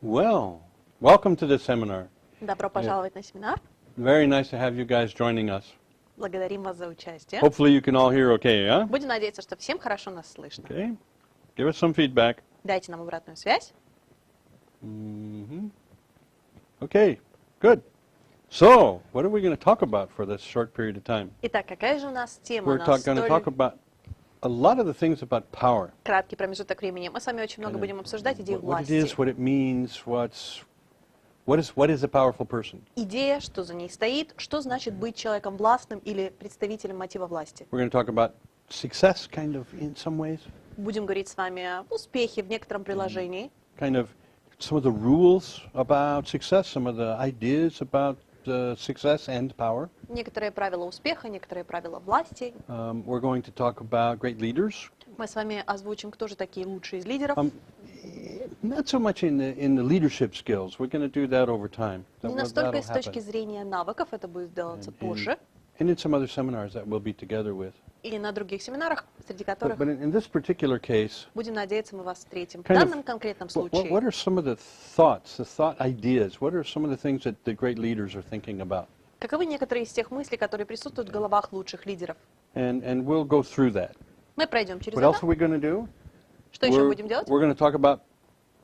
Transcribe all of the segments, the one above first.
Well, welcome to this seminar. Добро пожаловать на семинар. Very nice to have you guys joining us. Благодарим вас за участие. Hopefully you can all hear okay, yeah? Будем надеяться, что всем хорошо нас слышно. Okay. Give us some feedback. Дайте нам обратную связь. Okay, good. So, what are we going to talk about for this short period of time? Итак, какая же у нас тема? We're going to talk about a lot of the things about power. Краткий промежуток времени. Мы с вами очень много будем обсуждать идею What it власти. is, what it means, what is a powerful person. Идея, что за ней стоит, что значит быть человеком властным или представителем мотива власти. We're going to talk about success, kind of, in some ways. Будем говорить с вами о успехе в некотором приложении. Kind of some of the rules about success, some of the ideas about success and power. Некоторые правила успеха, некоторые правила власти. We're going to talk about great leaders. Мы с вами озвучим, кто же такие лучшие из лидеров. Not so much in the leadership skills. We're going to do that over time. Не настолько с точки зрения навыков, это будет делаться позже. And in some other seminars that we'll be together with. Или на других семинарах, среди которых, But in this particular case, будем надеяться, мы вас встретим. В kind of, данном конкретном случае, what are some of the thoughts, the thought ideas? What are some of the things that the great leaders are thinking about? каковы некоторые из тех мыслей, которые присутствуют в головах лучших лидеров? And we'll go through that. Мы пройдем через What else это. are we going to do? Что еще будем делать? We're going to talk about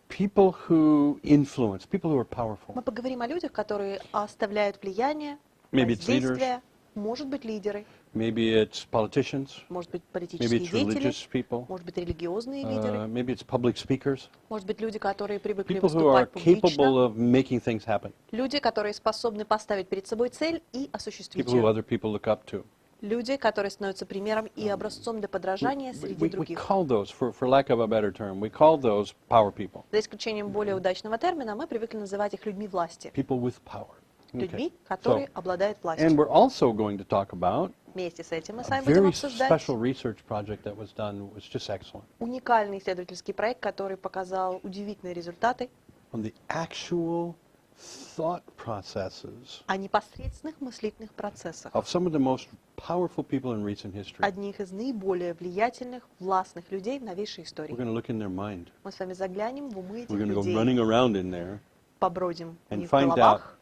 people who influence, people who are powerful. Мы поговорим о людях, которые оставляют влияние, Maybe it's воздействие. Может быть, лидеры, Maybe it's politicians. может быть, Maybe политические it's деятели, religious people. может быть, религиозные лидеры, Maybe it's public speakers. может быть, люди, которые привыкли People who are выступать публично, capable of making things happen. люди, которые способны поставить перед собой цель и осуществить People who ее, other people look up to. люди, которые становятся примером и образцом для подражания среди We других. call those, for lack of a better term, we call those power people. За исключением более удачного термина, мы привыкли называть их людьми власти. People with power. Людьми, которые обладают And властью. we're also going to talk about Вместе с этим мы с a вами будем very обсуждать special research project that was done. It was just excellent. уникальный исследовательский проект, который показал удивительные результаты On the actual thought processes о непосредственных мыслительных процессах of some of the most powerful people in recent history. одних из наиболее влиятельных, властных людей в новейшей We're истории. going to look in their mind. Мы с вами заглянем в умы этих We're going to go людей, running around in there побродим в and их find out головах,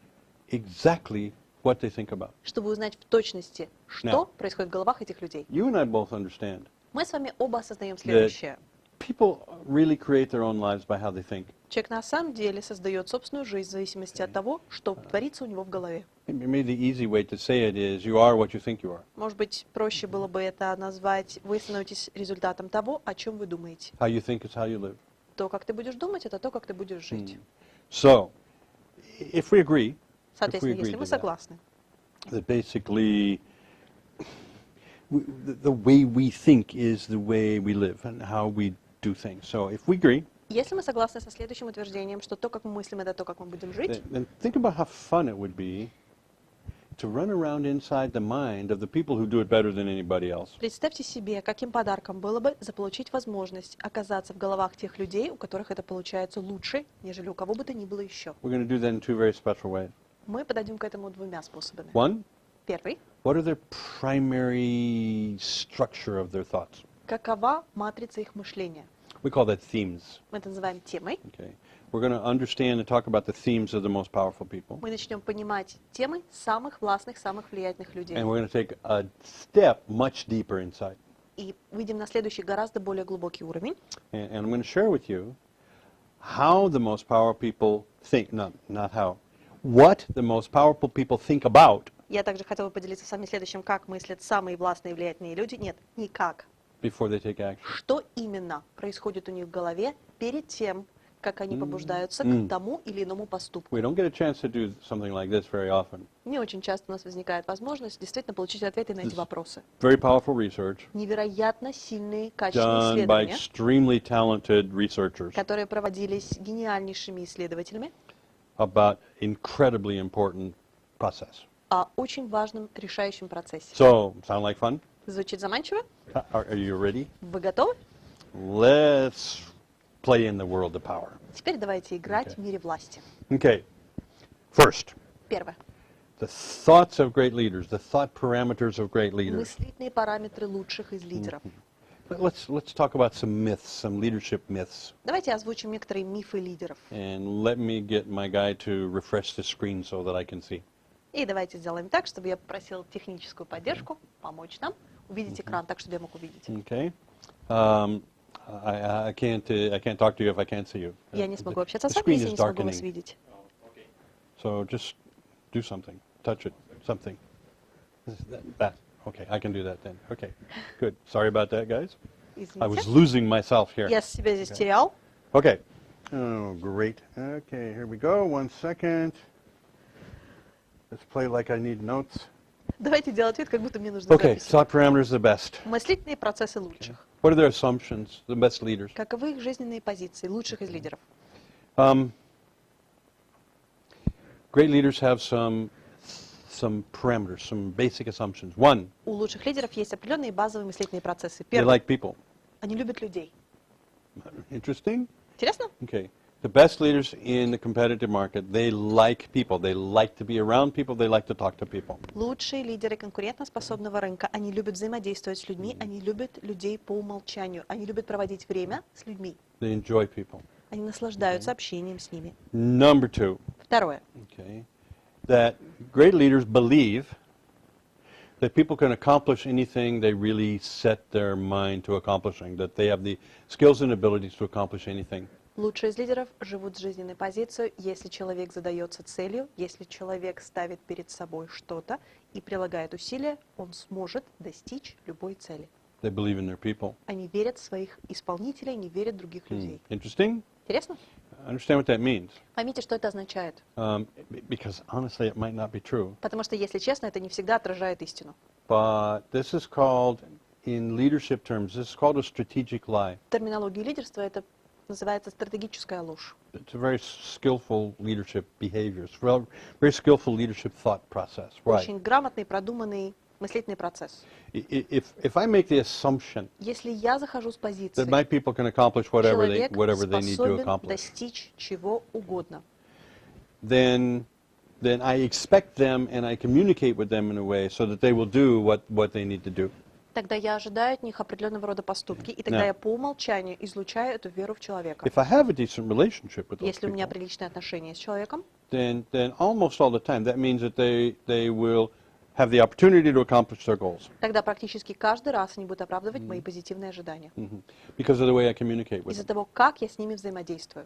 exactly what they think about. чтобы узнать в точности, что Now, происходит в головах этих людей. You and I both understand Мы с вами оба осознаем следующее. people really create their own lives by how they think. Человек на самом деле создает собственную жизнь в зависимости от того, что творится у него в голове. Maybe the easy way to say it is you are what you think you are. Может быть, проще было бы это назвать: вы становитесь результатом того, о чем вы думаете. How you think is how you live. То, как ты будешь думать, это то, как ты будешь жить. So, if we agree, Соответственно, agree если to мы that. согласны, that basically the way we think is the way we live and how we do things. So if we agree, если мы согласны со следующим утверждением, что то, как мы мыслим, это то, как мы будем жить, then think about how fun it would be to run around inside the mind of the people who do it better than anybody else. представьте себе, каким подарком было бы заполучить возможность оказаться в головах тех людей, у которых это получается лучше, нежели у кого бы то ни было еще. We're going to do that in two very special ways. Мы подойдем к этому двумя способами. One, Первый. what are their primary structure of their thoughts? Какова матрица их мышления? We call that themes. Мы это называем темой. Okay. We're going to understand and talk about the themes of the most powerful people. Мы начнем понимать темы самых властных, самых влиятельных людей. And we're going to take a step much deeper inside. И выйдем на следующий, гораздо более глубокий уровень. And I'm going to share with you how the most powerful people think, not how, what the most powerful people think about Я также хотела бы поделиться с вами следующим, как мыслят самые властные и влиятельные люди. Нет, не как. before they take action. Что именно происходит у них в голове перед тем, как они побуждаются к тому или иному поступку. We don't get a chance to do something like this very often. Не очень часто у нас возникает возможность действительно получить ответы на эти вопросы. Very powerful research Невероятно сильные, качественные done by исследования, extremely talented researchers которые проводились гениальнейшими исследователями about incredibly important process. о очень важном решающем процессе. So, sound like fun? Звучит заманчиво? Are you ready? Вы готовы? Let's play in the world of power. Теперь давайте играть в мире власти. Okay. First, Первое. the thoughts of great leaders, the thought parameters of great leaders. Мыслительные параметры лучших из лидеров. let's talk about some myths, some leadership myths. Давайте озвучим некоторые мифы лидеров. And let me get my guy to refresh the screen so that I can see. И давайте сделаем так, чтобы я попросил техническую поддержку помочь нам увидеть экран так, чтобы я мог увидеть. Okay. I can't talk to you if I can't see you. Я не смогу общаться с The вами, screen если is не смогу вас darkening. видеть. So just do something. Touch it. Something. That. Okay, I can do that then. Okay, good. Sorry about that, guys. I was Извините. losing myself here. Я себя здесь терял. Okay. Oh, great. Okay, here we go. 1 second. Let's play like I need notes. Давайте делать вид, как будто мне нужны Okay, записи. thought parameters the best. Мыслительные процессы лучших. What are their assumptions, the best leaders? Каковы их жизненные позиции лучших из лидеров? Great leaders have some parameters, some basic assumptions. One, У лучших лидеров есть определенные базовые мыслительные процессы. they Первый. like people. Они любят людей. Interesting? Интересно? Okay. The best leaders in the competitive market, they like people. They like to be around people. They like to talk to people. Лучшие лидеры конкурентоспособного рынка, они любят взаимодействовать с людьми, они любят людей по умолчанию, они любят проводить время с людьми, They enjoy people. они наслаждаются общением с ними. Number two, Второе. okay, that great leaders believe that people can accomplish anything they really set their mind to accomplishing, that they have the skills and abilities to accomplish anything. Лучшие из лидеров живут с жизненной позицией, если человек задается целью, если человек ставит перед собой что-то и прилагает усилия, он сможет достичь любой цели. They believe in their people. Они верят в своих исполнителей, не верят в других людей. Interesting? Интересно? Understand what that means. Поймите, что это означает. Because honestly, it might not be true. Потому что, если честно, это не всегда отражает истину. But this is called, in leadership terms, this is called a strategic lie. В терминологии лидерства это называется стратегическая ложь. It's a very skillful leadership behavior. It's a very skillful leadership thought process. Right. Очень грамотный, продуманный мыслительный процесс. If I make the assumption Если я захожу с позиции, that my people can accomplish whatever they need to способен accomplish, достичь чего угодно, then I expect them and I communicate with them in a way so that they will do what they need to do. тогда я ожидаю от них определенного рода поступки, и тогда Да. я по умолчанию излучаю эту веру в человека. If I have a decent relationship with those Если у меня people, приличные отношения с человеком, then almost all the time that means that they will have the opportunity to accomplish their goals тогда практически каждый раз они будут оправдывать мои позитивные ожидания. because of the way I communicate with Из-за them. того, как я с ними взаимодействую.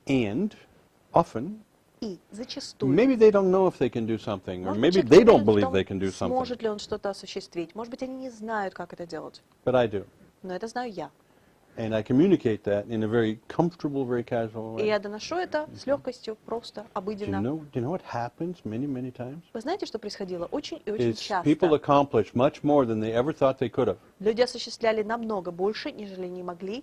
And often, И зачастую, maybe they don't know if they can do something, or может быть, maybe человек they не don't уверен в believe том, they can do something, сможет ли он что-то осуществить. Может быть, они не знают, как это делать. but I do. Но это знаю я. And I communicate that in a very comfortable, very casual И way. я доношу это с легкостью, просто, Do обыденно. you know what happens many times? Вы знаете, что происходило очень и очень Is people часто? accomplish much more than they ever thought they could have Люди осуществляли намного больше, нежели они могли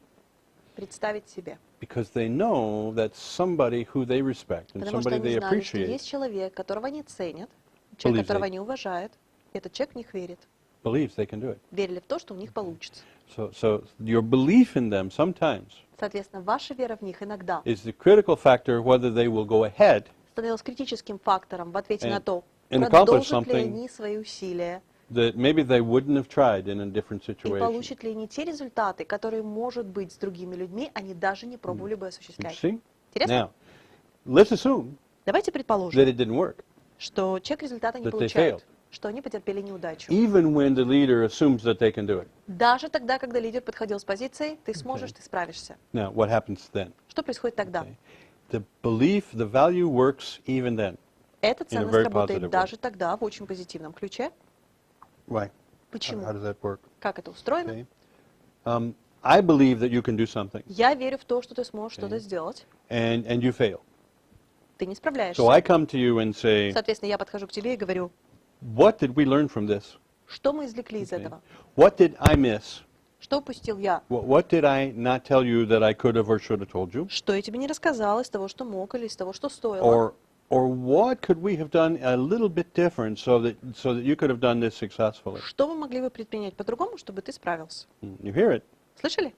представить себе. because they know that somebody who they respect and Потому что somebody они they знали, что appreciate есть человек, которого они ценят, человек, которого они уважают. Этот человек в них верит. believes they can do it. Верили в то, что у них получится. So your belief in them sometimes Соответственно, ваша вера в них иногда is the critical factor whether they will go ahead становилась критическим фактором в ответе на то, and accomplish продолжат ли something они свои усилия that maybe they wouldn't have tried in a different и situation. получат ли они те результаты, которые, может быть, с другими людьми они даже не пробовали бы осуществлять. See? Интересно? Now, let's assume Давайте предположим, that it didn't work. что человек результата не that they получает, failed. что они потерпели неудачу. Even when the leader assumes that they can do it. Даже тогда, когда лидер подходил с позиции, ты сможешь, ты справишься. Now, what happens then? Что происходит тогда? Okay. The belief, the value works even then. Эта In a ценность very работает positive way. даже тогда в очень позитивном ключе. Why? Почему? How does that work? Как это устроено? Okay. I believe that you can do something, Я верю в то, что ты сможешь что-то сделать. and you fail. Ты не справляешься. So I come to you and say, Соответственно, я подхожу к тебе и говорю, what did we learn from this? что мы извлекли из Okay. этого? What did I miss? Что упустил я? What did I not tell you that I could have or should have told you? Что я тебе не рассказал из того, что мог, или из того, что стоило? Or what could we have done a little bit different so that you could have done this successfully? Что мы могли бы предпринять по-другому, чтобы ты справился? You hear it? Слышали?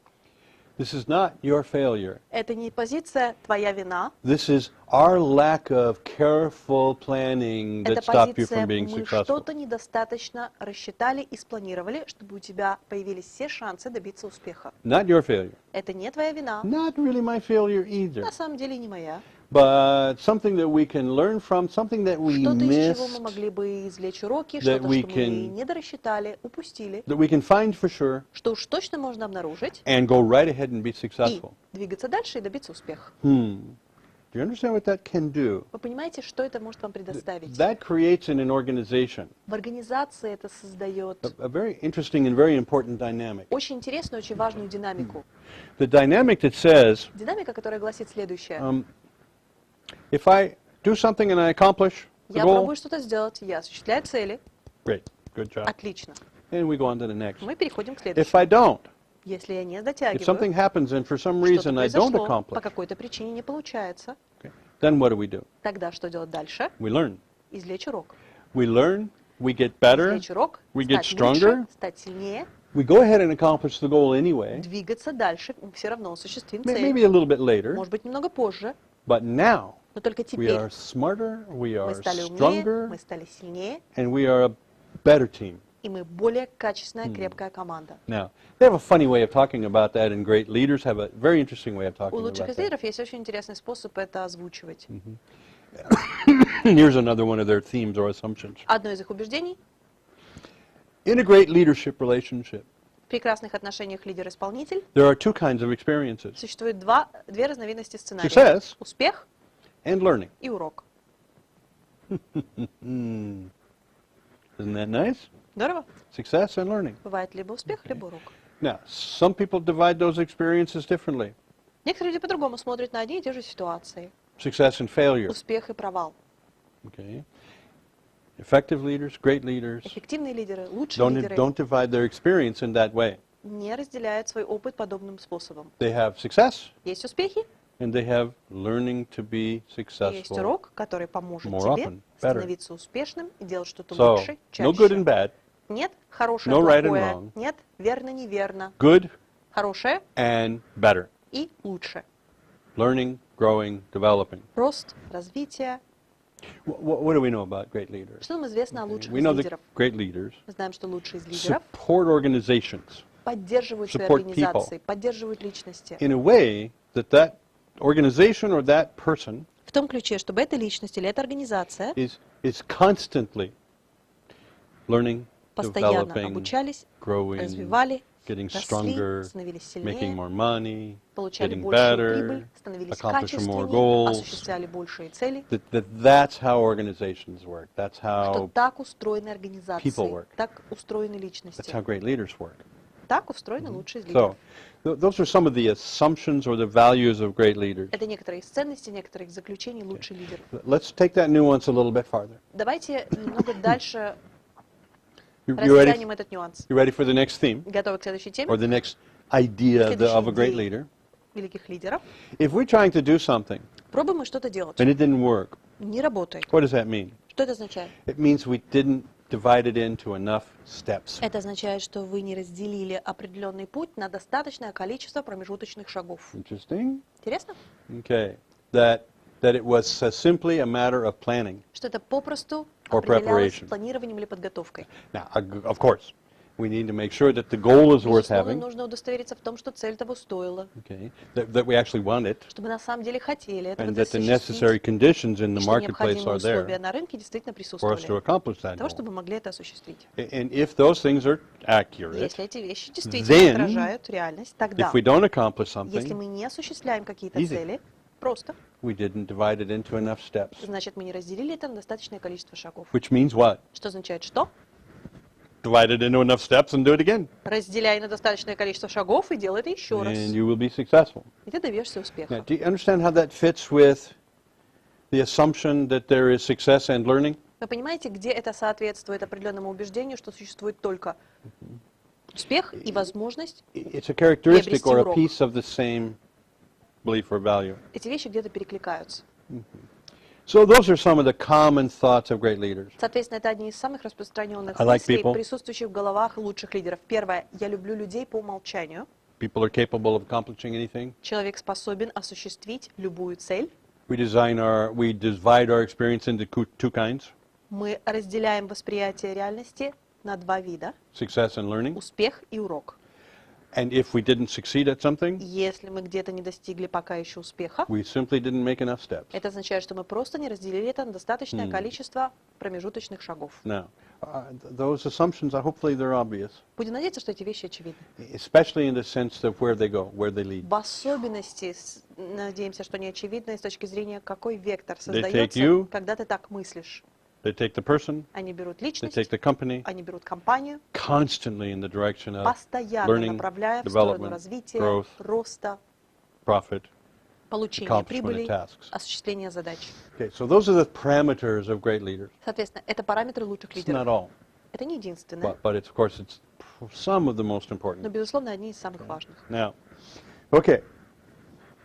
This is not your failure. Это не позиция «твоя вина». This is our lack of careful planning that Это stopped you позиция from being «мы successful. что-то недостаточно рассчитали и спланировали, чтобы у тебя появились все шансы добиться успеха». Not your failure. Это не твоя вина. Not really my failure either. На самом деле не моя. But something that we can learn from, something that we Что-то, из чего мы missed, могли бы извлечь уроки, that что-то, we что мы can- недорассчитали, упустили, that we can find for sure, что уж точно можно обнаружить and go right ahead and be и successful. двигаться дальше и добиться успеха. Do you understand what that can do? Вы понимаете, что это может вам предоставить? That creates in an organization В организации это создает a very interesting and very important dynamic. очень интересную, очень важную динамику. The dynamic that says, Динамика, которая гласит следующее. if I do something and I accomplish the Я goal, пробую что-то сделать, я осуществляю цели, great, good job. отлично. And we go on to the next. Мы переходим к If следующему. I don't, Если я не if дотягиваю, something happens and for some что-то reason I don't произошло, по accomplish, какой-то причине не получается, okay, then what do? тогда что делать дальше? We learn. Извлечь урок. We learn, we get better, Извлечь урок, we get стать stronger. лучше, стать сильнее, we go ahead and accomplish the goal anyway, двигаться дальше, мы все равно осуществим maybe цель. a little bit later, Может быть, немного позже, but now но только we теперь are smarter, we мы are стали умнее, stronger, мы стали сильнее, and we are a better team. и мы более качественная, крепкая команда. Now, they have a funny way of talking about that, and great leaders have a very interesting way of У talking лучших about из that. лидеров есть очень интересный способ это озвучивать. Here's another one of their themes or assumptions. Одно из их убеждений In a great leadership relationship, в прекрасных отношениях лидер-исполнитель there are two kinds of experiences, существует две разновидности сценариев. Success. Успех and learning. и урок. Isn't that nice? Здорово? Success and learning. Бывает либо успех, либо урок. Now, some people divide those experiences differently. Некоторые люди по-другому смотрят на одни и те же ситуации. Success and failure. Успех и провал. Okay. Effective leaders, great leaders, Эффективные лидеры, лучшие лидеры don't divide their experience in that way. не разделяют свой опыт подобным способом. They have success Есть успехи, and they have learning to be и есть successful. урок, который поможет more тебе often, better. становиться успешным и делать что-то So, лучше, no good чаще. and bad, Нет, хорошее, no right and плохое. wrong. Нет, верно, неверно. good Хорошее and better. и лучше. Learning, growing, developing. Рост, развитие. What do we know about great leaders? Что нам известно о лучших We из know that лидеров? great leaders Мы знаем, что лучшие из лидеров support organizations поддерживают свои support организации, поддерживают личности. in a way that organization or that person В том ключе, чтобы эта личность или эта организация is constantly learning, постоянно developing, обучались, growing, развивали, getting росли, stronger, становились making сильнее, more money, получали getting большую better, прибыль, становились accomplishing more качественнее, goals. осуществляли большие цели. That's how organizations work. That's Что how так устроены people организации, work. так устроены that's личности, how great leaders work. так устроены лучшие из So, лидеров. those are some of the assumptions or the values of great leaders. Это некоторые из ценностей, некоторые из заключений лучших лидеров. Let's take that nuance a little bit farther. Давайте немного дальше You ready? растянем этот нюанс. You ready for the next theme Готовы к следующей теме? or the next idea Следующей of a great идее. leader? Великих лидеров. If we're trying to do something Пробуем мы что-то делать. and it didn't work, Не работает. what does that mean? Что это означает? It means we didn't divide it into enough steps. Это означает, что вы не разделили определенный путь на достаточное количество промежуточных шагов. Interesting. Интересно? Okay. That it was simply a matter of planning. Что это попросту Or определялось preparation. планированием или подготовкой. Now, of course, we need to make sure that the goal is worth Безусловно, having, нужно удостовериться в том, что цель того стоила, okay, that we actually want it, чтобы на самом деле хотели этого and that the осуществить, necessary conditions in the и что marketplace необходимые are условия there на рынке действительно for us to присутствовали, accomplish для that того, goal. чтобы могли это осуществить. And if those things are accurate, Если эти вещи действительно then, отражают реальность, тогда, if we don't accomplish если something, мы не осуществляем какие-то Easy. цели, просто, we didn't divide it into enough steps. значит, мы не разделили это на достаточное количество шагов. Which means what? Что означает что? Divide it into enough steps and do it again. Разделяй на достаточное количество шагов и делай это еще раз. And you will be successful. И ты добьешься Now, успеха. do you understand how that fits with the assumption that there is success and learning? Вы понимаете, где это соответствует определенному убеждению, что существует только успех и возможность? It's a characteristic or a урок. piece of the same belief or value. Эти вещи где-то перекликаются. So those are some of the common thoughts of great leaders. Соответственно, это одни из самых распространенных I like мыслей, people. присутствующих в головах лучших лидеров. Первое. Я люблю людей по умолчанию. people are capable of accomplishing anything. Человек способен осуществить любую цель. We divide our experience into two kinds: Мы разделяем восприятие реальности на два вида: success and learning. успех и урок. And if we didn't succeed at something, Если мы где-то не достигли пока еще успеха, we simply didn't make enough steps. это означает, что мы просто не разделили это на достаточное количество промежуточных шагов. Now, those assumptions, hopefully they're obvious, Будем надеяться, что эти вещи очевидны. especially in the sense of where they go, where they lead. В особенности, надеемся, что не очевидны с точки зрения, какой вектор take создается, you. когда ты так мыслишь. They take the person, Они берут they личность, take the company, они берут компанию, constantly in the direction of постоянно learning, направляя в сторону development, развития, growth, роста, profit, получения accomplishment of прибыли, tasks. осуществления задач. Okay, so those are the parameters of great leaders. Соответственно, это параметры лучших It's not лидеров. all, Это не единственное, but of course it's some of the most но, important. безусловно, одни из самых важных. Now, okay,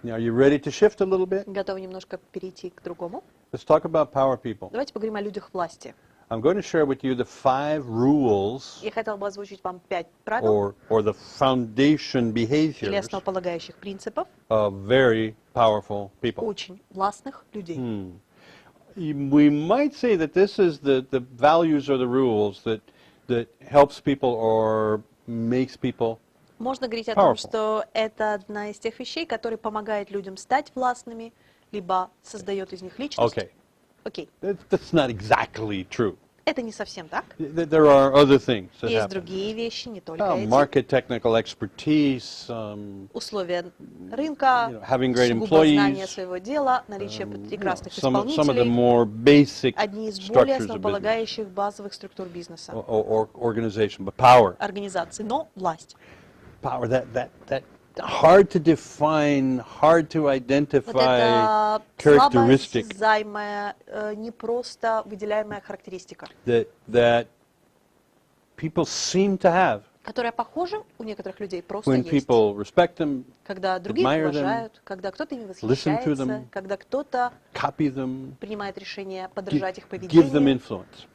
now are you ready to shift a little bit? Готовы немножко перейти к другому. Let's talk about power people. Давайте поговорим о людях власти. I'm going to share with you the 5 rules Я хотела бы озвучить вам 5 правил or the foundation или behaviors основополагающих принципов of very powerful people. очень властных людей. We might say that this is the values or the rules that helps people or makes people. Можно говорить о том, Powerful. что это одна из тех вещей, которые помогают людям стать властными, либо создает из них личность. Okay, Окей, that's not exactly true. это не совсем так. There are other things that Есть happen. другие вещи, не только эти. Market technical expertise, Условия рынка, having great сугубо знание employees, своего дела, наличие прекрасных some of the исполнителей, more basic одни из более structures of business основополагающих базовых структур бизнеса, or organization, but power. организации, но власть. Power, that hard to define, hard to Вот identify это слабо characteristic осязаемая, не просто выделяемая характеристика, that people seem to have которая, похоже, у некоторых людей просто when есть. people respect them, Когда другие admire them, уважают, когда кто-то ими listen to восхищается, them, когда кто-то copy them, принимает решение подражать их give them поведению, influence.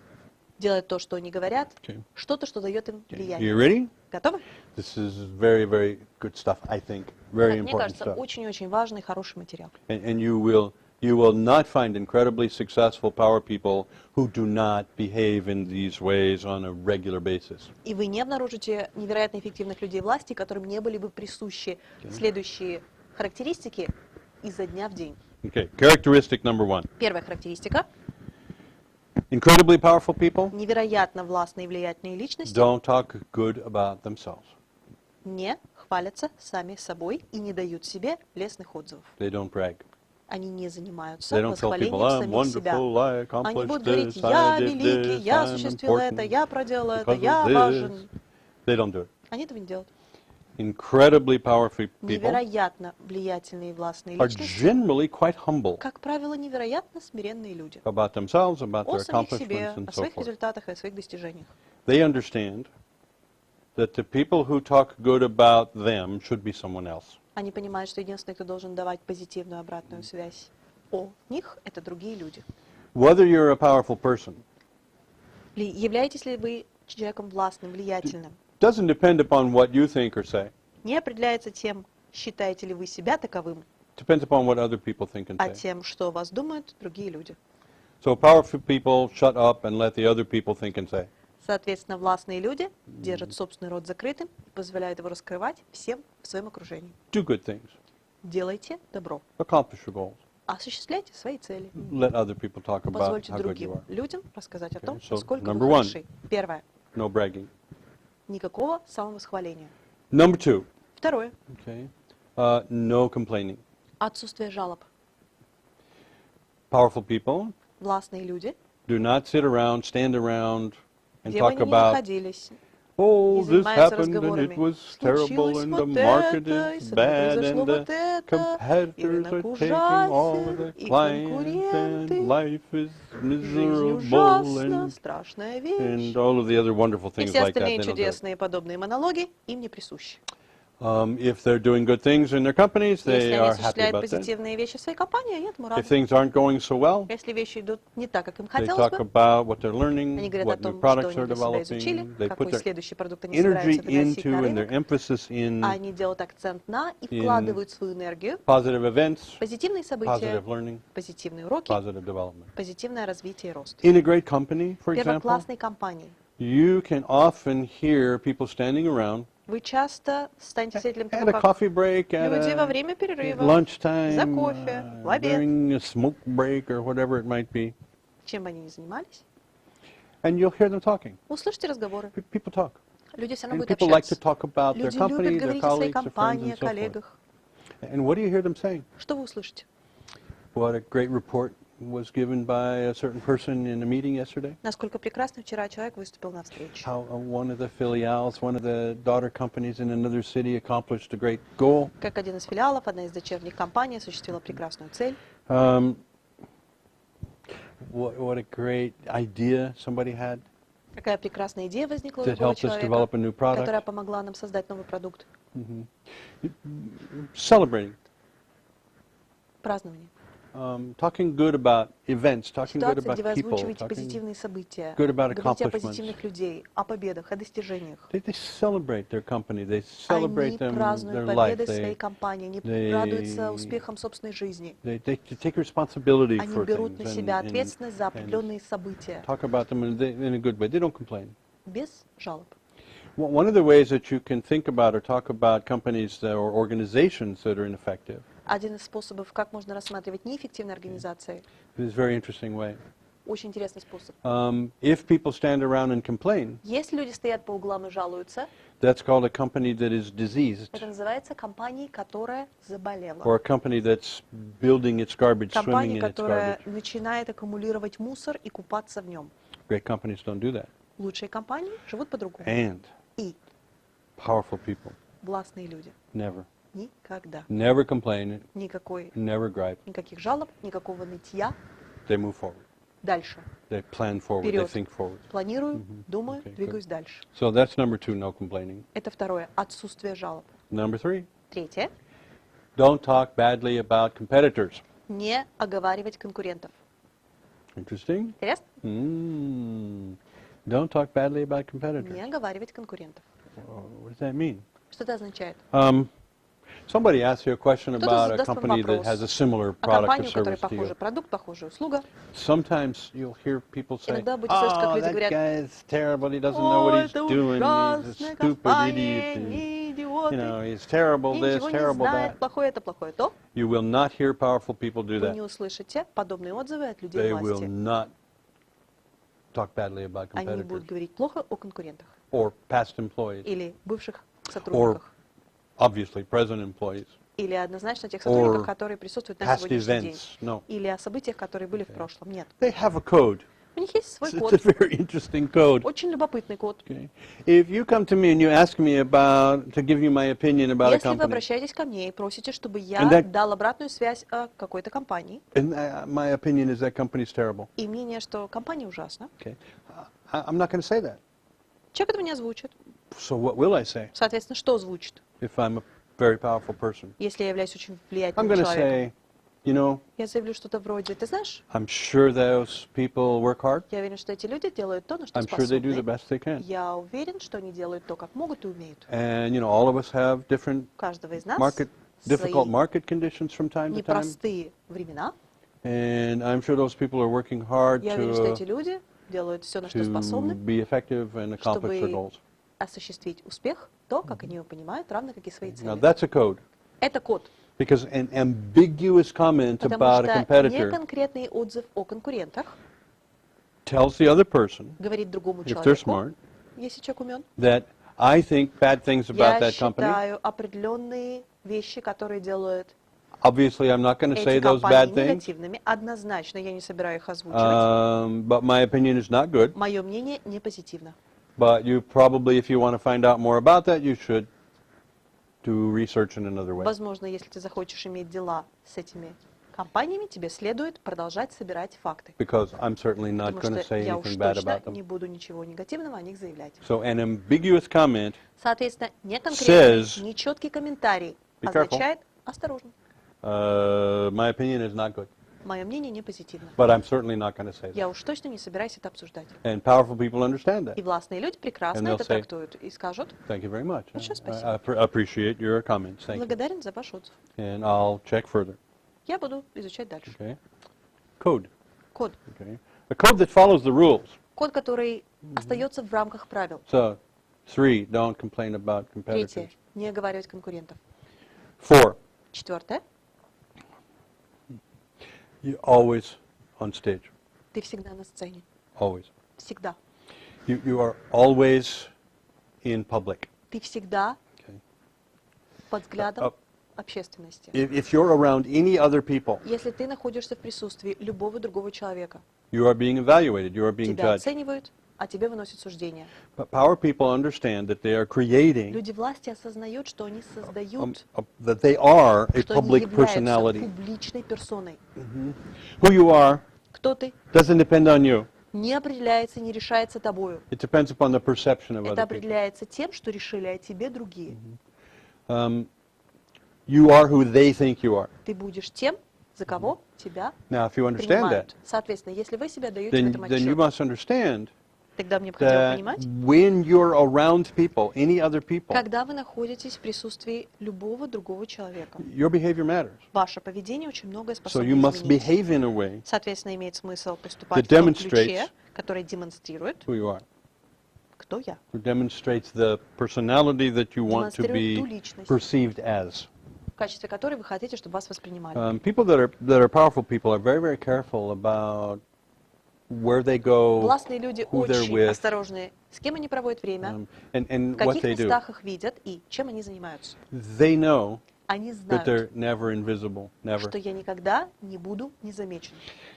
делает то, что они говорят, Okay. что-то, что дает им You влияние. ready? Готовы? This is very, very good stuff, I think. Very Мне important кажется, stuff. очень-очень важный, хороший материал. And you will not find incredibly successful power people who do not behave in these ways on a regular basis. И вы не обнаружите невероятно эффективных людей власти, которым не были бы присущи следующие характеристики изо дня в день. Okay, characteristic number 1. Первая характеристика. Incredibly powerful people Невероятно властные и влиятельные личности don't talk good about themselves. не хвалятся сами собой и не дают себе лестных отзывов. They don't brag. Они не занимаются They don't tell people, восхвалением I'm самих себя. wonderful, I Они accomplished будут говорить, this, я I did великий, this, я I'm осуществил это, important я проделал это, because of я this. важен. They don't do it. Они этого не делают. Incredibly powerful people Невероятно влиятельные и властные are личности, generally quite humble как правило, невероятно смиренные люди. about themselves, about О their самих себе, accomplishments and о so своих forth. результатах и о своих достижениях. They understand that the people who talk good about them should be someone else. Они понимают, что единственный, кто должен давать позитивную обратную связь о них, это другие люди. Whether you're a powerful person Являетесь ли вы человеком властным, влиятельным? doesn't depend upon what you think or say. Не определяется тем, считаете ли вы себя таковым, Depends upon what other people think and а say. тем, что о вас думают другие люди. So powerful people shut up and let the other people think and say. Соответственно, властные люди держат собственный рот закрытым и позволяют его раскрывать всем в своем окружении. Do good things. Делайте добро. Accomplish your goals. Осуществляйте свои цели. Let other people talk about Позвольте how good you другим are. людям рассказать о том, Okay, so насколько number вы one. хороши. Первое. No bragging. Никакого самовосхваления. Number 2. Второе. Okay. No complaining. Отсутствие жалоб. Powerful people Властные люди, do not sit around, stand around, and где бы talk они ни about, находились, oh, не this занимаются happened and разговорами. it was terrible Случилось and the вот market это, и is со мной bad произошло and the вот это, и competitors рынок are taking all of the ужасен, и clients конкуренты, and life is жизнь miserable ужасна, and страшная вещь. all of the other wonderful И things все like that. остальные They don't do it. чудесные подобные монологи им не присущи. If they're doing good things in their companies, Если they они are happy осуществляют about that. позитивные вещи в своей компании, они этому рады. If things aren't going so well, Если вещи идут не так, как им they хотелось talk бы, about what they're они learning, говорят о what new том, что products они they're для себя изучили, developing. They put какой their следующий продукт они energy собираются доносить на into and their рынок. emphasis in Они делают акцент на и вкладывают свою энергию positive events, в позитивные события, positive learning, позитивные уроки, positive development. позитивное развитие и рост. In a great company, for В example, первоклассной компании you can often hear people standing around вы часто станете свидетелем at того, a как coffee break, at люди во a время перерыва, lunchtime, за кофе, в обед, during a smoke break or whatever it might be, чем бы они ни занимались, and you'll hear them talking. вы услышите разговоры. People talk. Люди все равно And будут people like to общаться. talk about their Люди любят company, their говорить о своей colleagues, their friends, компании, and о so forth. коллегах. And what do you hear them saying? Что вы услышите? What a great report was given by a certain person in a meeting yesterday. Насколько прекрасно вчера человек выступил на встрече. How one of the filiales, one of the daughter companies in another city accomplished a great goal. Как один из филиалов, одна из дочерних компаний осуществила прекрасную цель. What a great idea somebody had Какая прекрасная идея возникла у that другого helped us develop человека, a new которая product. помогла нам создать новый продукт. Celebrating, Празднование. talking good about events, talking good Ситуация, about где вы people, озвучиваете talking. позитивные события, good about говорите о accomplishments. позитивных людей, о победах, о достижениях. They celebrate their company. They celebrate Они their празднуют life. победы своей компании, они they- радуются успехам собственной жизни. They take responsibility Они for берут things на себя and ответственность за определенные события, talk about them in a good way. They don't complain. без жалоб. One of the ways that you can think about or talk about companies or organizations that are ineffective Один из способов, как можно рассматривать неэффективные организации, is a very interesting way. очень интересный способ. If people stand around and complain, Если люди стоят по углам и жалуются, that's called a company that is diseased, это называется компанией, которая заболела. or a company that's building its garbage, swimming Компания, in its которая garbage. начинает аккумулировать мусор и купаться в нем. Great companies don't do that. Лучшие компании живут по-другому. And И powerful people властные люди. never Никогда. never complain, Никаких жалоб, никакого нытья. they move forward. Дальше. They plan forward, they Вперед. think forward. Планирую, думаю, Okay, двигаюсь дальше. So that's number 2, no complaining. Это второе. Отсутствие жалоб. Number 3, Третье. don't talk badly about competitors. Не оговаривать конкурентов. Interesting? Интересно? Don't talk badly about competitors. Не оговаривать конкурентов. What does that mean? Что это означает? Somebody asked you a question Кто-то about a задаст вам company that вопрос has a similar о product or компании, у которой service to похожий you. продукт, похожая услуга. Sometimes you'll hear people say, Иногда будете слышать, как oh, люди that говорят, guy is terrible, he doesn't know what «О, he's это doing, he's a ужасная stupid компания, idiot, and, не you идиоты, know, he's terrible и this, ничего не terrible знает, that. плохое это, плохое то». You will not hear powerful people do Вы не that. услышите подобные отзывы от людей They will власти. not talk badly about Они не будут competitors говорить плохо о конкурентах or past employees или бывших or сотрудниках, obviously present employees. или однозначно тех сотрудников, or которые присутствуют на past сегодняшний день, events. No. или о событиях, которые были в прошлом. Нет. They have a code. У них есть свой It's код, a very interesting code. очень любопытный код. Okay. If you come to me and you ask me to give you my opinion about a Если вы company, обращаетесь ко мне и просите, чтобы я And that- дал обратную связь о какой-то компании, and my opinion is that company's terrible, и мнение, что компания ужасна, okay, I'm not going to say that. человек этого не озвучит. So what will I say Соответственно, что звучит, if I'm a very powerful person? если я являюсь очень I'm влиятельным going to человеком? say, you know, Я заявлю что-то вроде, ты знаешь, I'm sure those people work hard. я уверен, что эти люди делают то, на что I'm sure they do the способны. best they can. Я уверен, что они делают то, как могут и умеют. And, you know, all of us have different У каждого из нас difficult свои market conditions from time to time. непростые времена. And I'm sure those people are working hard Я уверен, что эти люди делают все, на что to способны, be effective and accomplish their чтобы goals. осуществить успех, то, как они его понимают, равно как и свои Now цели. that's a code, Это код, because an ambiguous comment потому about a что competitor неконкретный отзыв о конкурентах tells the other person, говорит другому if they're человеку, smart, если человек умен, that I think bad things about я that company. считаю определенные вещи, которые делают Obviously, I'm not going to say эти those компании bad things, негативными. Однозначно я не собираюсь их озвучивать. but my opinion is not good. Мое мнение не позитивно. But you probably, if you want to find out more about that, you should do research in another way. Возможно, если ты захочешь иметь дела с этими компаниями тебе следует продолжать собирать факты. because I'm certainly not Потому going to что say я уж anything bad точно about them. не буду ничего негативного о них заявлять. So an ambiguous comment, Соответственно, неконкретный, Says- нечеткий комментарий Be careful. означает осторожно. my opinion is not good, Мое мнение не позитивно. but I'm certainly not going to say that. Я уж точно не собираюсь это обсуждать. And powerful people understand И that. властные люди прекрасно And they'll это say- трактуют и скажут: Thank you very much. Большое I спасибо. appreciate your comments. Thank you. благодарен за ваш отзыв. And I'll check further. Я буду изучать дальше. Okay. Code. Код. Okay. A code that follows the rules. Код, который остается в рамках правил. So, 3, don't complain about Третье. competitors. Не оговаривать конкурентов. 4, Четвертое. you're always on stage. Ты всегда на сцене. Always. Всегда. You are always in public. Ты всегда Okay. под взглядом Uh, общественности. If you're around any other people, Если ты находишься в присутствии любого другого человека, you are being evaluated, you are being тебя judged. оценивают, а тебе выносят суждение. But power people understand that they are creating, Люди власти осознают, что они создают, that they are a что они public являются personality. публичной персоной. Who you are Кто ты, doesn't depend on you. не определяется, не решается тобою. It depends upon the perception of Это other people. определяется тем, что решили о тебе другие. You are who they think you are. Ты будешь тем, за кого тебя Now, if you understand that, принимают. Соответственно, если вы себя даете в этом then you отчет, must understand тогда мне необходимо that понимать, when you're around people, any other people, когда вы находитесь в присутствии любого другого человека, your behavior matters. ваше поведение очень многое So способно you must изменить. behave in a way Соответственно, имеет смысл поступать that в том demonstrates ключе, который демонстрирует, who you are. кто я. Who demonstrates the personality that you want to Демонстрирует ту be личность, perceived as. в качестве которой вы хотите, чтобы вас воспринимали. People that are powerful people are very, very careful about where they go, Властные люди who they're очень with, осторожны, с кем они проводят время, and в what каких they do. местах их видят и чем они занимаются. They know Они that знают, they're never invisible, never. что я никогда не буду незамечен.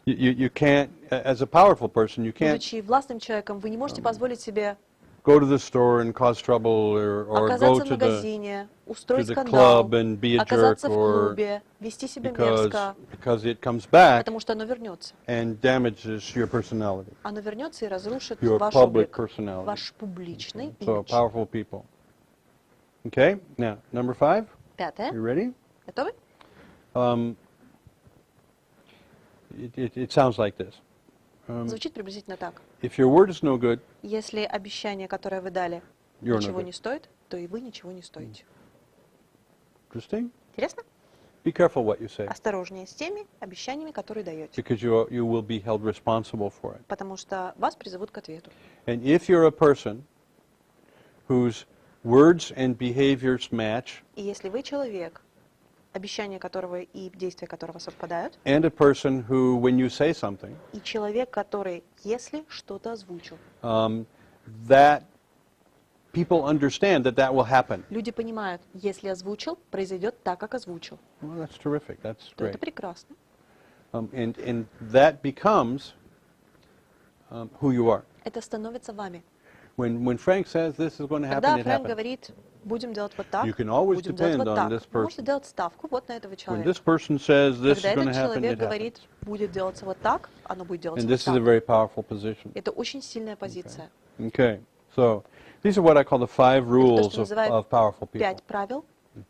You can't, as a powerful person, you can't Будучи властным человеком, вы не можете позволить себе go to the store and cause trouble or go оказаться в to the магазине, устроить the скандал, club and be a оказаться jerk в or клубе, вести себя because мерзко, it comes back потому что оно вернется. and damages your personality, Оно вернется и разрушит your ваш public облик, personality. ваш публичный So имидж. powerful people. Okay, now number 5. Пятое. You ready? Готовы? It sounds like this. Звучит приблизительно так. If your word is no good, Если обещание, которое вы дали, You're no ничего good. не стоит, то и вы ничего не стоите. interesting. Интересно? Be careful what you say, Осторожнее с теми обещаниями, которые даете, because you will be held responsible for it. потому что вас призовут к ответу. And if you're a person whose words and behaviors match, И если вы человек, обещания которого и действия которого совпадают, and a person who, when you say something, и человек, который, если что-то озвучил, that people understand that will happen. люди понимают, если озвучил, произойдет так, как озвучил, Well, that's terrific. That's то это great. прекрасно. And that becomes who you are. Это становится вами. When Frank says this is going to Когда happen, it Фрэнк happens. говорит, будем делать вот так, You can always будем делать вот depend on так, this вы можете person. делать ставку вот на этого When человека. this person says this is Когда going to этот happen, человек it happens. говорит, будет делаться вот так, оно будет делаться And вот this is a так. very powerful position. Это очень сильная позиция. Okay, so these are what I call the 5 Это то, rules что называют of powerful people. 5 правил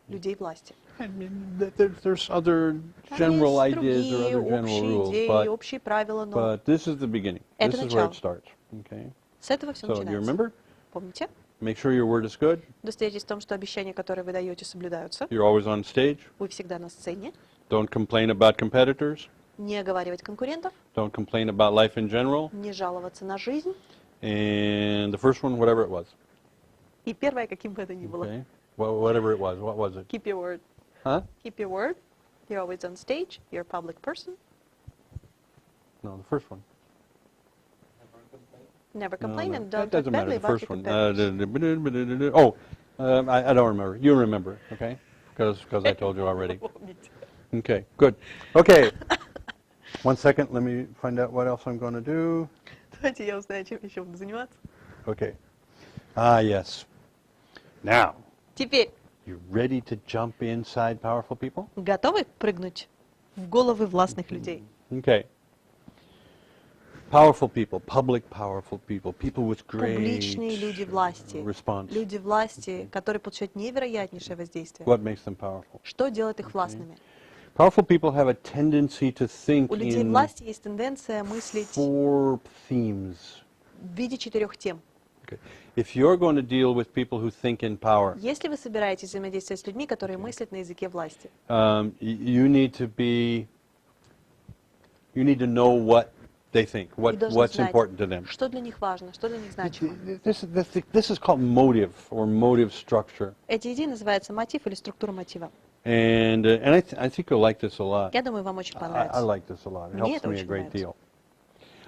людей власти. I mean, there's other Там general есть ideas or другие other general общие rules, идеи, общие правила, но but this is the beginning. Это This is where начало. it starts. Okay, с этого все so you начинается. remember? Помните? Make sure your word is good. Удостоверитесь в том, что обещания, которые вы даете, соблюдаются. You're always on stage. Вы всегда на сцене. Don't complain about competitors. Не оговаривать конкурентов, Don't complain about life in general. не жаловаться на жизнь. And the first one, whatever it was. И первое, каким бы это ни было. Okay, whatever it was. What was it? Keep your word. Huh? Keep your word. You're always on stage. You're a public person. No, the first one. Never No, complain no, and that don't talk doesn't matter. badly The about first your one. competitors. I don't remember. You remember, okay? Because I told you already. Помните. Okay, good. Okay. 1 second. Let me find out what else I'm going to do. Давайте я узнаю, чем еще буду заниматься. Okay. Yes. Now, Теперь, you ready to jump inside powerful people? готовы прыгнуть в головы властных людей. Okay. Powerful people, public powerful people with Публичные great люди власти, response. люди власти, которые получают невероятнейшее воздействие. What makes them powerful? Что делает их властными? Powerful people have a tendency to think У людей in власти есть тенденция мыслить 4 themes. в виде 4 тем. Okay. If you're going to deal with people who think in power, Если вы собираетесь взаимодействовать с людьми, которые мыслят на языке власти, you need to know what they think, вы должны what's знать, important to them. что для них важно, что для них значимо. This is called motive or motive structure. Эти идеи называются мотив или структура мотива. And I think you'll like this a lot. Я думаю, вам очень I понравится. like this a lot. It Мне helps это me a очень great нравится. deal.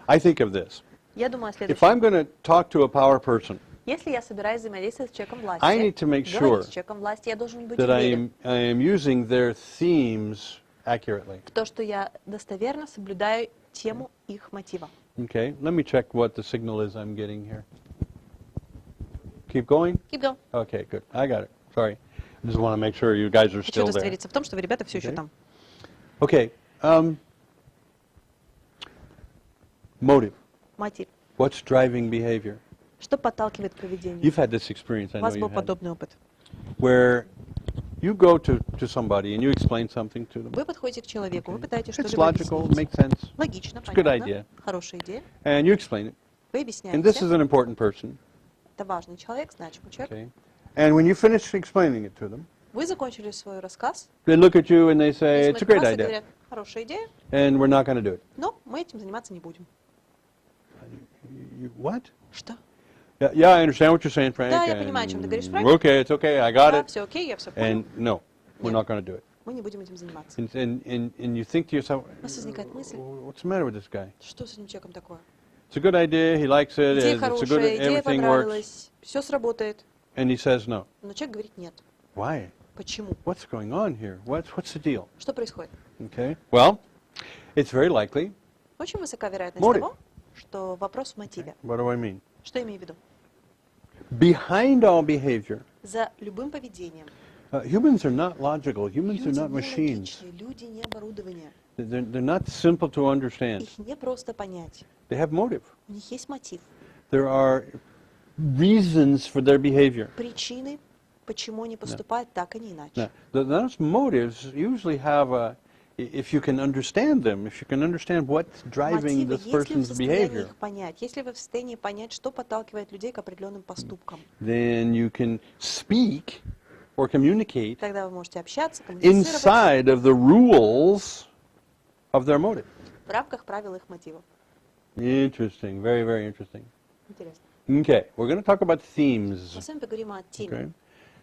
I think of this. Я думаю о If следующем. I'm going to talk to a power person, Если я собираюсь взаимодействовать с человеком власти, I need to make sure говорить с человеком власти, я должен быть that уверен I am using their themes accurately. в том, что я достоверно соблюдаю тему их мотива. Okay, let me check what the signal is I'm getting here. Keep going? Keep going. Okay, good. I got it. Sorry. I just want to make sure you guys are Хочу still there. удостовериться в том, что вы, ребята, все еще Okay. там. Okay. Motive. Мотив. What's driving behavior? Что подталкивает к поведению? You've had this experience, I У know вас you был had, подобный опыт. where you go to somebody and you explain something to them. Вы подходите к человеку, вы пытаетесь It's что-либо logical, объяснить. makes sense, Логично, It's a good понятно. idea. Хорошая идея. and you explain it. Вы And this объясняете. is an important person, Это важный человек, значимый человек. okay? And when you finish explaining it to them, Вы закончили свой рассказ. they look at you and they Они say, it's a смотрят great на вас и idea, говорят, хорошая идея, and we're not going to do it. но мы этим заниматься не будем. What? Что? Yeah, I understand what you're saying, Frank. Да, я and понимаю, о чем ты говоришь, Фрэнк. Okay, it's okay, I got Да, it. все окей, я все понял. And no, we're Нет. not going to do it. Мы не будем этим заниматься. And you think to yourself, У вас возникает мысль, what's the matter with this guy? что с этим человеком такое? It's a good idea, he likes it, Идея it's a good, хорошая, идея everything works, понравилась, все сработает. and he says no. Но человек говорит нет. Why? Почему? What's going on here? What's the deal? Что происходит? Okay. Well, it's very likely. Очень высока вероятность Мотив. того, что вопрос в мотиве. What do I mean? Что я имею в виду? Behind all behavior, За любым поведением humans are not logical. Humans are люди not не machines. логичны, люди не оборудование. They're not simple to understand. Их не просто понять. They have motive. У них есть мотив. There are reasons for their behavior. Причины, почему они поступают так, а не иначе. Now, those motives usually have if you can understand them, if you can understand what's driving Мотивы, this если вы в person's состоянии behavior, их понять, если вы в состоянии понять, что подталкивает людей к определенным поступкам, then you can speak or communicate тогда вы можете общаться, коммуницировать inside of the rules of their motive. в рамках правил их мотивов. Interesting, very, very interesting. Интересно. Okay, we're going to talk about themes, Мы с вами поговорим о теме, okay?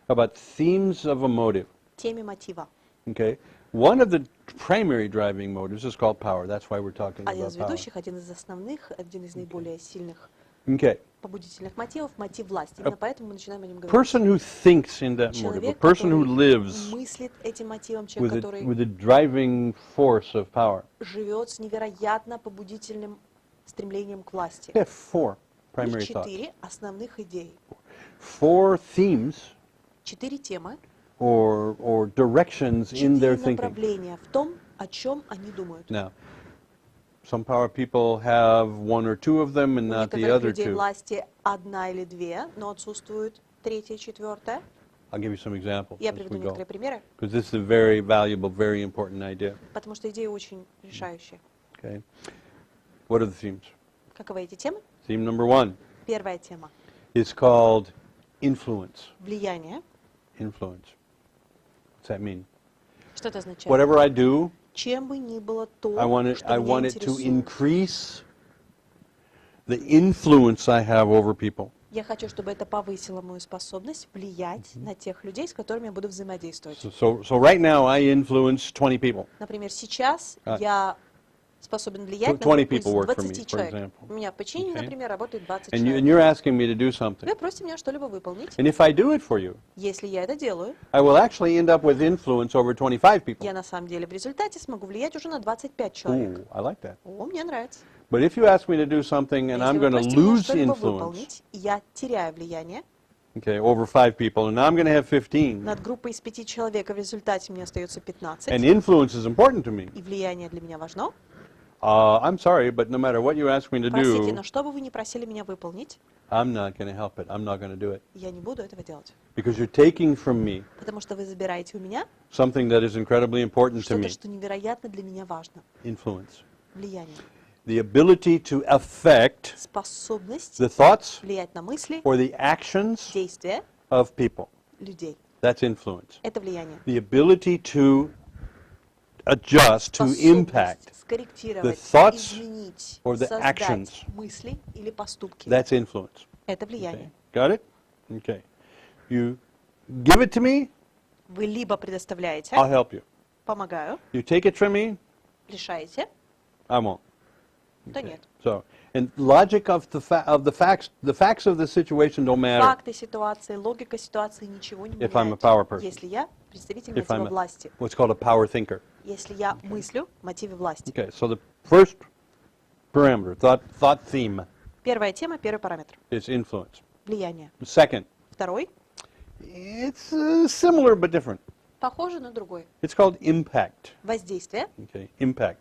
About themes of a motive, теме мотива. okay? One of the primary driving motives is called power. That's why we're talking Один about из power. ведущих, один из основных, один из наиболее сильных Okay, побудительных мотивов – мотив власти. Именно поэтому мы начинаем о нем говорить. person who thinks in that motive, a Человек, person who который lives мыслит этим мотивом, человек, with который the driving force of power. живет с невероятно побудительным стремлением к власти. They have four У них primary thoughts. 4 основных идей, Four themes 4 темы, or directions in 4 their thinking. направления в том, о чем они думают. Now, some power people have one or two of them and У not the некоторых other людей two. власти одна или две, но отсутствует третья, четвертая. I'll give you some examples Я as приведу we go. некоторые примеры, Because this is a very valuable, very important idea. потому что идеи очень решающие. Okay. What are the themes? Каковы эти темы? Theme number one Первая тема is called influence. – влияние. Influence. What's that mean? Что это означает? Whatever I do, Чем бы ни было то, I want что меня it to интересует. increase the influence I have over people. Я хочу, чтобы это повысило мою способность влиять на тех людей, с которыми я буду взаимодействовать. So right now I influence 20 people. Например, сейчас я способен влиять на 20 группу из people work for me, 20 for человек. example. У меня в подчинении, Okay. например, работает 20 And человек. you're asking me to do something. Вы просите меня что-либо выполнить. And if I do it for you, Если я это делаю, I will actually end up with influence over 25 people. я на самом деле в результате смогу влиять уже на 25 человек. Ooh, I like that. О, мне нравится. But if you ask me to do something and Если I'm вы going to просите меня lose что-либо influence, выполнить, и я теряю влияние, okay, over 5 people, and now I'm going to have 15. Над группой из 5 человек, и в результате мне остается 15. And influence is important to me. И влияние для меня важно. I'm sorry, but no matter what you ask me to Простите, do, но что бы вы ни просили меня выполнить, I'm not going to help it. I'm not going to do it. я не буду этого делать. Because you're taking from me Потому что вы забираете у меня something that is incredibly important to что-то, me. что невероятно для меня важно. Influence. Влияние. The ability to affect Способность the thoughts влиять на мысли, or the actions действия of people. людей. That's influence. Это влияние. The ability to adjust, to impact Способность скорректировать, the thoughts изменить, or the создать actions. мысли или поступки. That's influence. Это Okay. влияние. Got it? Okay. You give it to me, Вы либо предоставляете, I'll help you. помогаю, You take it from me, лишаете, I won't. то нет. So, and logic of the facts of the situation don't matter Факты ситуации, логика ситуации ничего не if I'm a меняет. power person, Если я представитель if мотива I'm власти, what's called a power thinker. если я мыслю в мотиве власти. Okay, so the first parameter, thought theme, Первая тема, первый параметр. is influence. Влияние. Second, Второй, it's similar but different. похоже на другой. It's called impact. Воздействие. Okay, impact.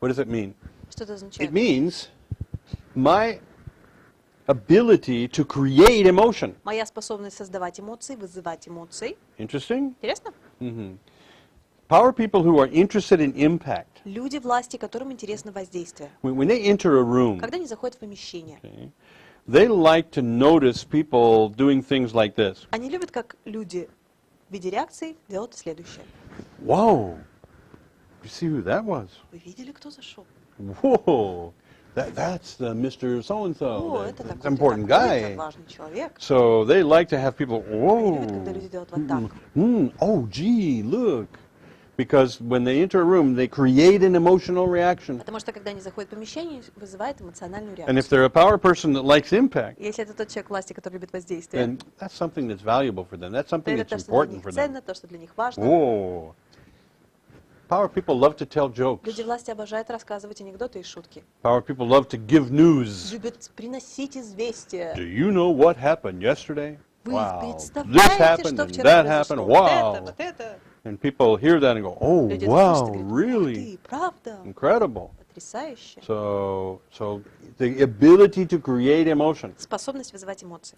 What does it mean? Что это It означает? means my ability to create emotion. Моя способность создавать эмоции, вызывать эмоции. Interesting? Интересно? Power people who are interested in impact, Люди власти, которым интересно воздействие. when they enter a room, Когда они заходят в помещение, okay, they like to notice people doing things like this. они любят, как люди в виде реакции делают следующее. Whoa! You see who that was? Вы видели, кто зашел? Whoa! That's the Mr. О, So-and-so, это that такой-то, important такой-то guy. важный человек. So they like to have people, Они любят, когда люди делают вот так. oh, gee, look. Because when they enter a room, they create an emotional reaction. Потому что, когда они заходят в помещение, вызывает эмоциональную And if реакцию. they're a power person that likes impact, Если это тот человек власти, который любит воздействие, then that's something that's valuable for them. That's то something это that's то, что для important них for them. ценно, то, что для них важно. Whoa. Power people love to tell jokes. Люди власти обожают рассказывать анекдоты и шутки. Power people love to give news. Любят приносить известия. Do you know what happened yesterday? Вы Wow. This представляете, happened что and вчера that произошло? happened. Вот это, Wow. вот это. And people hear that and go, oh, Люди это wow, слышат и говорят, «Ух really? ты, правда? Incredible. Потрясающе». So the ability to create emotion. Способность вызывать эмоции.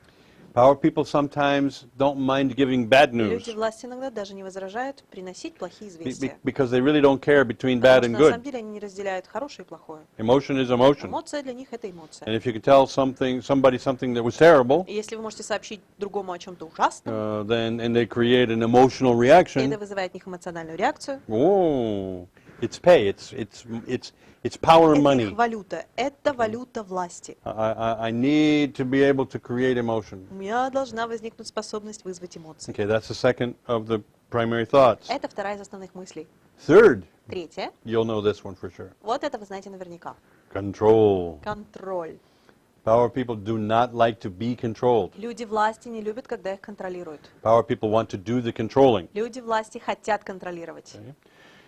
Power people sometimes don't mind giving bad Люди news власти иногда даже не возражают приносить плохие известия. because they really don't care between Потому bad что and на самом good. деле они не разделяют хорошее и плохое. Emotion is emotion. Эмоция для них — это эмоция. And if you can tell somebody something that was terrible, И если вы можете сообщить другому о чем-то ужасном, then and they create an emotional и reaction, это вызывает в них эмоциональную реакцию, oh, it's pay. It's power and это money. их валюта, это валюта власти. I need to be able to create emotion. У меня должна возникнуть способность вызвать эмоции. Okay, that's the second of the primary thoughts. Это вторая из основных мыслей. Third, Третье. you'll know this one for sure. Вот это вы знаете наверняка. Control. Контроль. Power people do not like to be controlled. Люди власти не любят, когда их контролируют. Power people want to do the controlling. Люди власти хотят контролировать.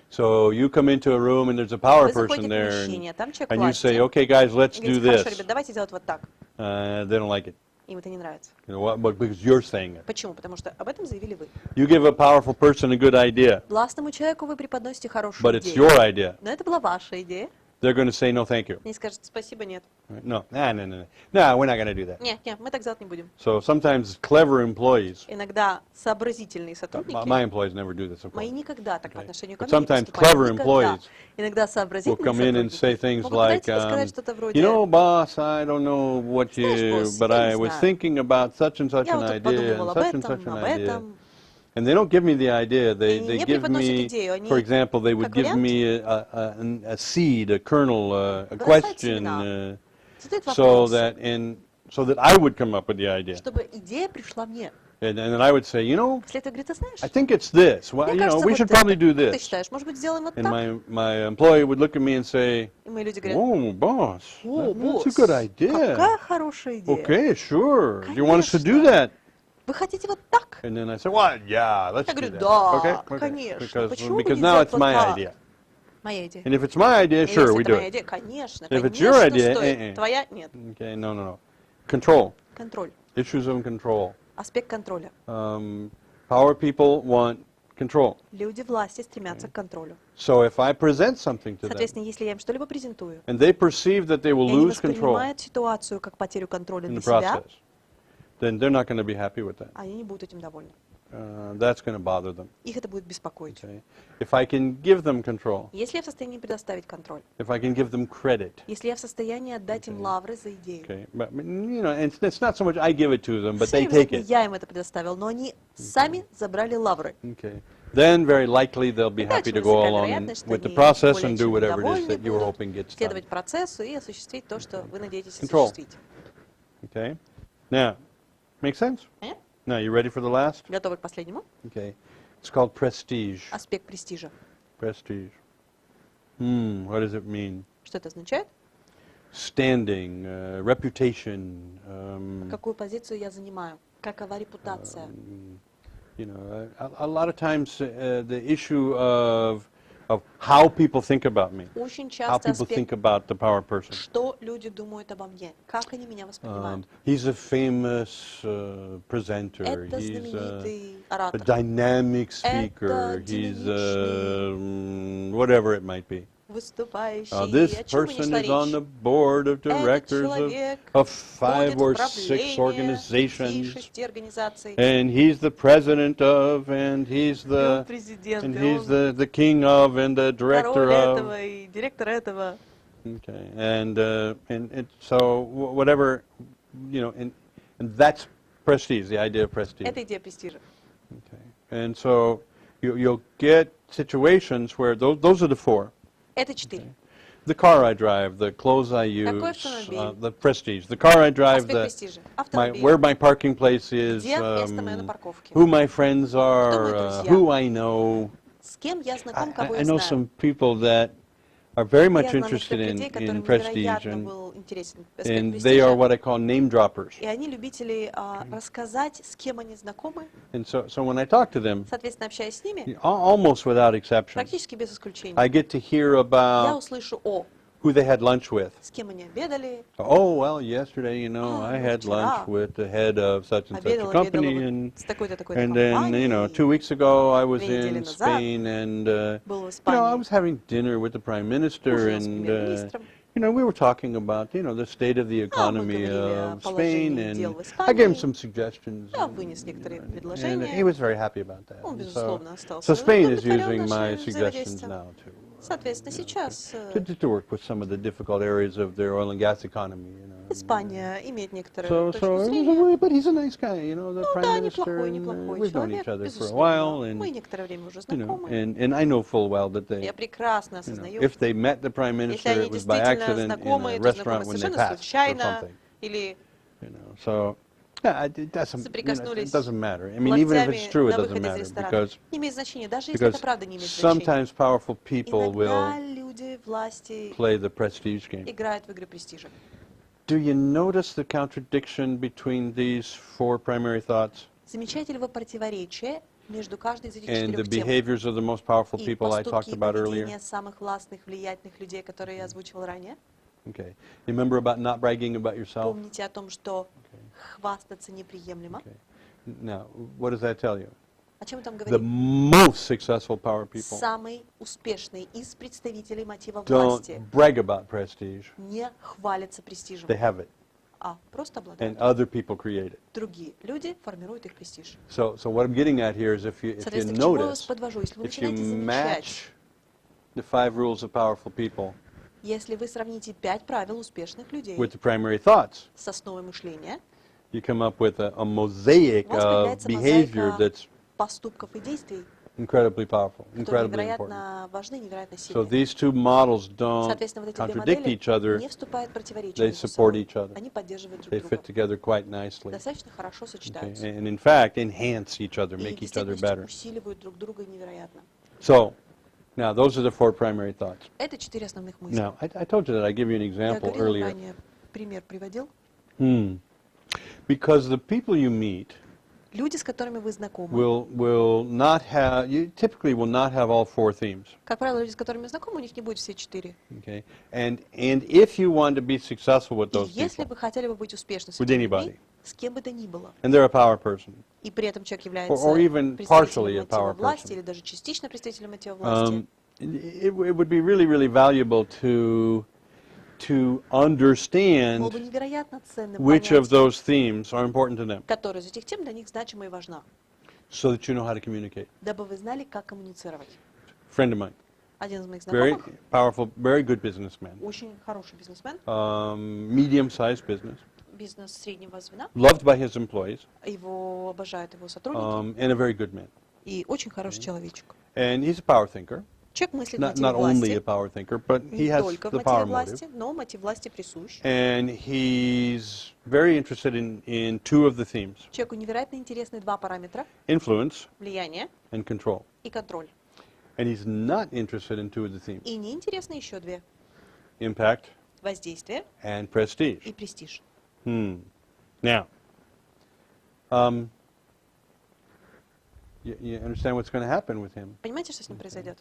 So you come into a room and there's a power Вы заходите person в there помещение, там человек and you власти. say, okay guys, let's И do говорите, хорошо, this. ребят, давайте делать вот так. They don't like it. Им это не нравится. You know what? But because you're saying it. Почему? Потому что об этом заявили вы. You give a powerful person a good idea, Властному человеку вы преподносите but хорошую it's идею. your idea. Но это была ваша идея. They're going to say, no, thank you. Они скажут, спасибо, нет. No, no, we're not going to do that. Нет, мы так делать не будем. So sometimes clever employees, Иногда сообразительные my сотрудники, employees never do this, of мои course, никогда так по отношению ко But мне не sometimes поступают. clever Никогда. employees Иногда will сообразительные come in and say сотрудники things могут like, подойти и сказать что-то вроде, you know, boss, I don't know what Знаешь, you, босс, but я I не was знаю. thinking about such and such я an вот тут idea подумывал and об such and этом, such an об idea. этом. And they don't give me the idea. They И мне give преподносят me, идею. Они, for example, they would как give вариант, me a seed, a kernel, a бросают question, семена. Задают so вопросы, that I would come up with the idea. чтобы идея пришла мне. And then I would say, you know, После этого говорит, ты знаешь, I think it's this. Well, мне you know, кажется, we вот should probably do это. Как ты this. считаешь, может быть, сделаем вот And так? my employee would look at me and say, И мои люди говорят, oh, boss, о, that's босс, a good idea. какая хорошая идея. Okay, sure. Do you want us to do Конечно. that? Вы хотите вот так? And then I say, well, yeah, let's Я do говорю, that. да, Okay? конечно. Почему бы Because нельзя now вот it's my так? idea. Моя идея. And if it's my idea, И sure, если we это do моя it. идея, конечно, If it's your конечно idea, стоит. Твоя нет. Okay, no. Control. Контроль. Issues of control. Аспект контроля. Power people want control. Люди власти стремятся к контролю. So if I present something to them, Соответственно, если я им что-либо презентую, and they perceive that they will и они lose control воспринимают ситуацию как потерю контроля in для the себя, process, then they're not going to be happy with that. они не будут этим довольны. That's going to bother them. Их это будет беспокоить. Okay? If I can give them control, Если я в состоянии предоставить контроль, if I can give them credit, если я в состоянии отдать им лавры за идею, okay, but you know, it's not so much I give it to them, but все they не take обязательно it. я им это предоставил, но они сами забрали лавры. Okay. Then very likely they'll be happy Дальше to go высока along вероятность, что with the они process более and do чем whatever it is довольны that you were будут hoping gets done. следовать процессу и осуществить то, что вы надеетесь Control. осуществить. Okay. Now, make sense? Понятно? Now, you ready for the last? Готовы к последнему? Okay. It's called prestige. Аспект престижа. Prestige. What does it mean? Что это означает? Standing, reputation. Какую позицию я занимаю? Какова репутация? You know, a lot of times the issue of how people think about me, Очень how часто people think аспект, about the power person. что люди думают обо мне, как они меня воспринимают. He's a famous presenter. Это He's знаменитый a оратор. dynamic speaker. Это He's динамичный. whatever it might be. Выступающий, This о чем бы ни person шла is on речь. the board of Этот directors человек of входит 5 в or 6 управление organizations, 5-6 организаций. and he's the president of, and he's И он the президент, and и he's он the king of, and the director король of. этого, и директор этого. Okay, and so whatever, you know, and that's prestige, the idea of prestige. Это идея престижа. Okay, and so you'll get situations where those are the four. Это 4. The car I drive, the clothes I use, Какой автомобиль? the prestige. The car I drive, Аспект престижа. where Автомобиль. my parking place is, Где место мое на парковке? who my friends Кто мои are, друзья? who I know. С кем я знаком, кого I я know знаю. some people that are very much Я знаю interested некоторых людей, in которым prestige, невероятно and был интересен аспект they are престижа. what I call name droppers. И они любители рассказать, с кем они знакомы. And so when I talk to them, Соответственно, общаясь с ними, almost without exception, практически без исключения, I get to hear я about услышу о, who they had lunch with. с кем они обедали, Oh, well, yesterday, you know, I had lunch вчера with the head of such and such a обедала company, вот с такой-то, такой-то and then, you know, 2 компанией, weeks ago I was 2 недели in назад Spain, and, был в you know, I Испании, was having dinner with the Prime Minister, ужинал с and, премьер-министром. you know, we were talking about, you know, the state of the мы economy говорили о of Spain, положении дел в and I gave him Испании. some suggestions. Я and, вынес некоторые and he предложения. was very happy about that. Он, And безусловно, so остался Spain is удовлетворен using my нашим suggestions взаимодействием. now to Соответственно, сейчас to work with some of the difficult areas of their oil and gas economy, you know. Испания имеет некоторую точку So, зрения. but he's a nice guy, you know, the Ну Prime да, Minister, неплохой, and неплохой we've known человек, each other for a while, безусловно. Мы and, некоторое время уже you know, знакомы. and I know full well that they, Я прекрасно you know, осознаю, if they met the Prime если Minister, они it was by действительно accident in знакомы, a то знакомы restaurant when they совершенно passed or случайно, something, или you know. So, yeah, it doesn't, соприкоснулись it doesn't matter. I mean, even if it's локтями true, it на doesn't выходе из matter ресторана. because Не имеет значения, даже если это правда не имеет значения. sometimes powerful people Иногда will люди власти play the prestige game. играют в игры престижа. Do you notice the contradiction between these four primary thoughts Замечаете ли вы противоречие между каждой из этих and the 4 тем behaviors of the most powerful и people I talked поступки и about earlier? поведение самых властных, влиятельных людей, которые я озвучивал ранее? Okay. You remember about not bragging about yourself? Помните о том, что хвастаться неприемлемо? Okay. Now, what does that tell you? О чем мы там The говорим? most successful power people Самый успешный из представителей мотива don't власти brag about prestige. не хвалятся престижем, They have it, а просто and обладают. other people create it. Другие люди формируют их престиж. So what I'm getting at here is if you Соответственно, к чему я вас notice, подвожу? Если вы if you начинаете замечать, match the 5 rules of powerful people если вы сравните 5 правил успешных людей with the primary thoughts, с основой мышления, you come up with a mosaic у вас of появляется behavior мозаика that's поступков и действий, incredibly powerful, которые incredibly important. невероятно важны, невероятно So сильны. these two models don't Соответственно, вот эти две contradict модели each other, не вступают в противоречие they между support собой. each other. Они поддерживают They друг fit друга. together quite nicely, Достаточно хорошо okay? сочетаются. And in fact enhance each other, И make each в other действительности better. усиливают друг друга невероятно. So now those are the 4 primary thoughts. Это 4 основных мысли. Now I told you that I give you an Я example говорила earlier. ранее, пример приводил. Because the people you meet Люди, с которыми вы знакомы, will not have, you typically will not have all 4 themes. как правило, люди, с которыми знакомы, у них не будет все 4. Okay, and if you want to be successful with И those если people, вы хотели бы быть успешны с with этими anybody, людьми, с кем бы то ни было, and they're a power person, и при этом человек or является even partially представителем a мотива power власти person, или даже частично представителем мотива власти, it would be really, really valuable to было understand бы невероятно ценным which of понять, those themes are important to them, которая из этих тем для них значима и важна, so that you know how to communicate. дабы вы знали, как коммуницировать. Friend of mine, Один из моих very знакомых, powerful, very good businessman, очень хороший бизнесмен, medium-sized business, бизнес среднего звена, loved by his employees, его обожают его сотрудники, and a very good man. и очень хороший человечек. And he's a power thinker, Человек мыслит в not мотиве only a власти, power thinker, but he не has только в the мотиве power motive. власти, но мотив власти присущ. And he's very interested in two of the themes, Человеку невероятно интересны два параметра: influence влияние and control. и контроль. And he's not interested in two of the themes, И неинтересны еще две: impact воздействие and prestige. и престиж. Now, you understand what's going to happen with him. Понимаете, что с ним произойдет?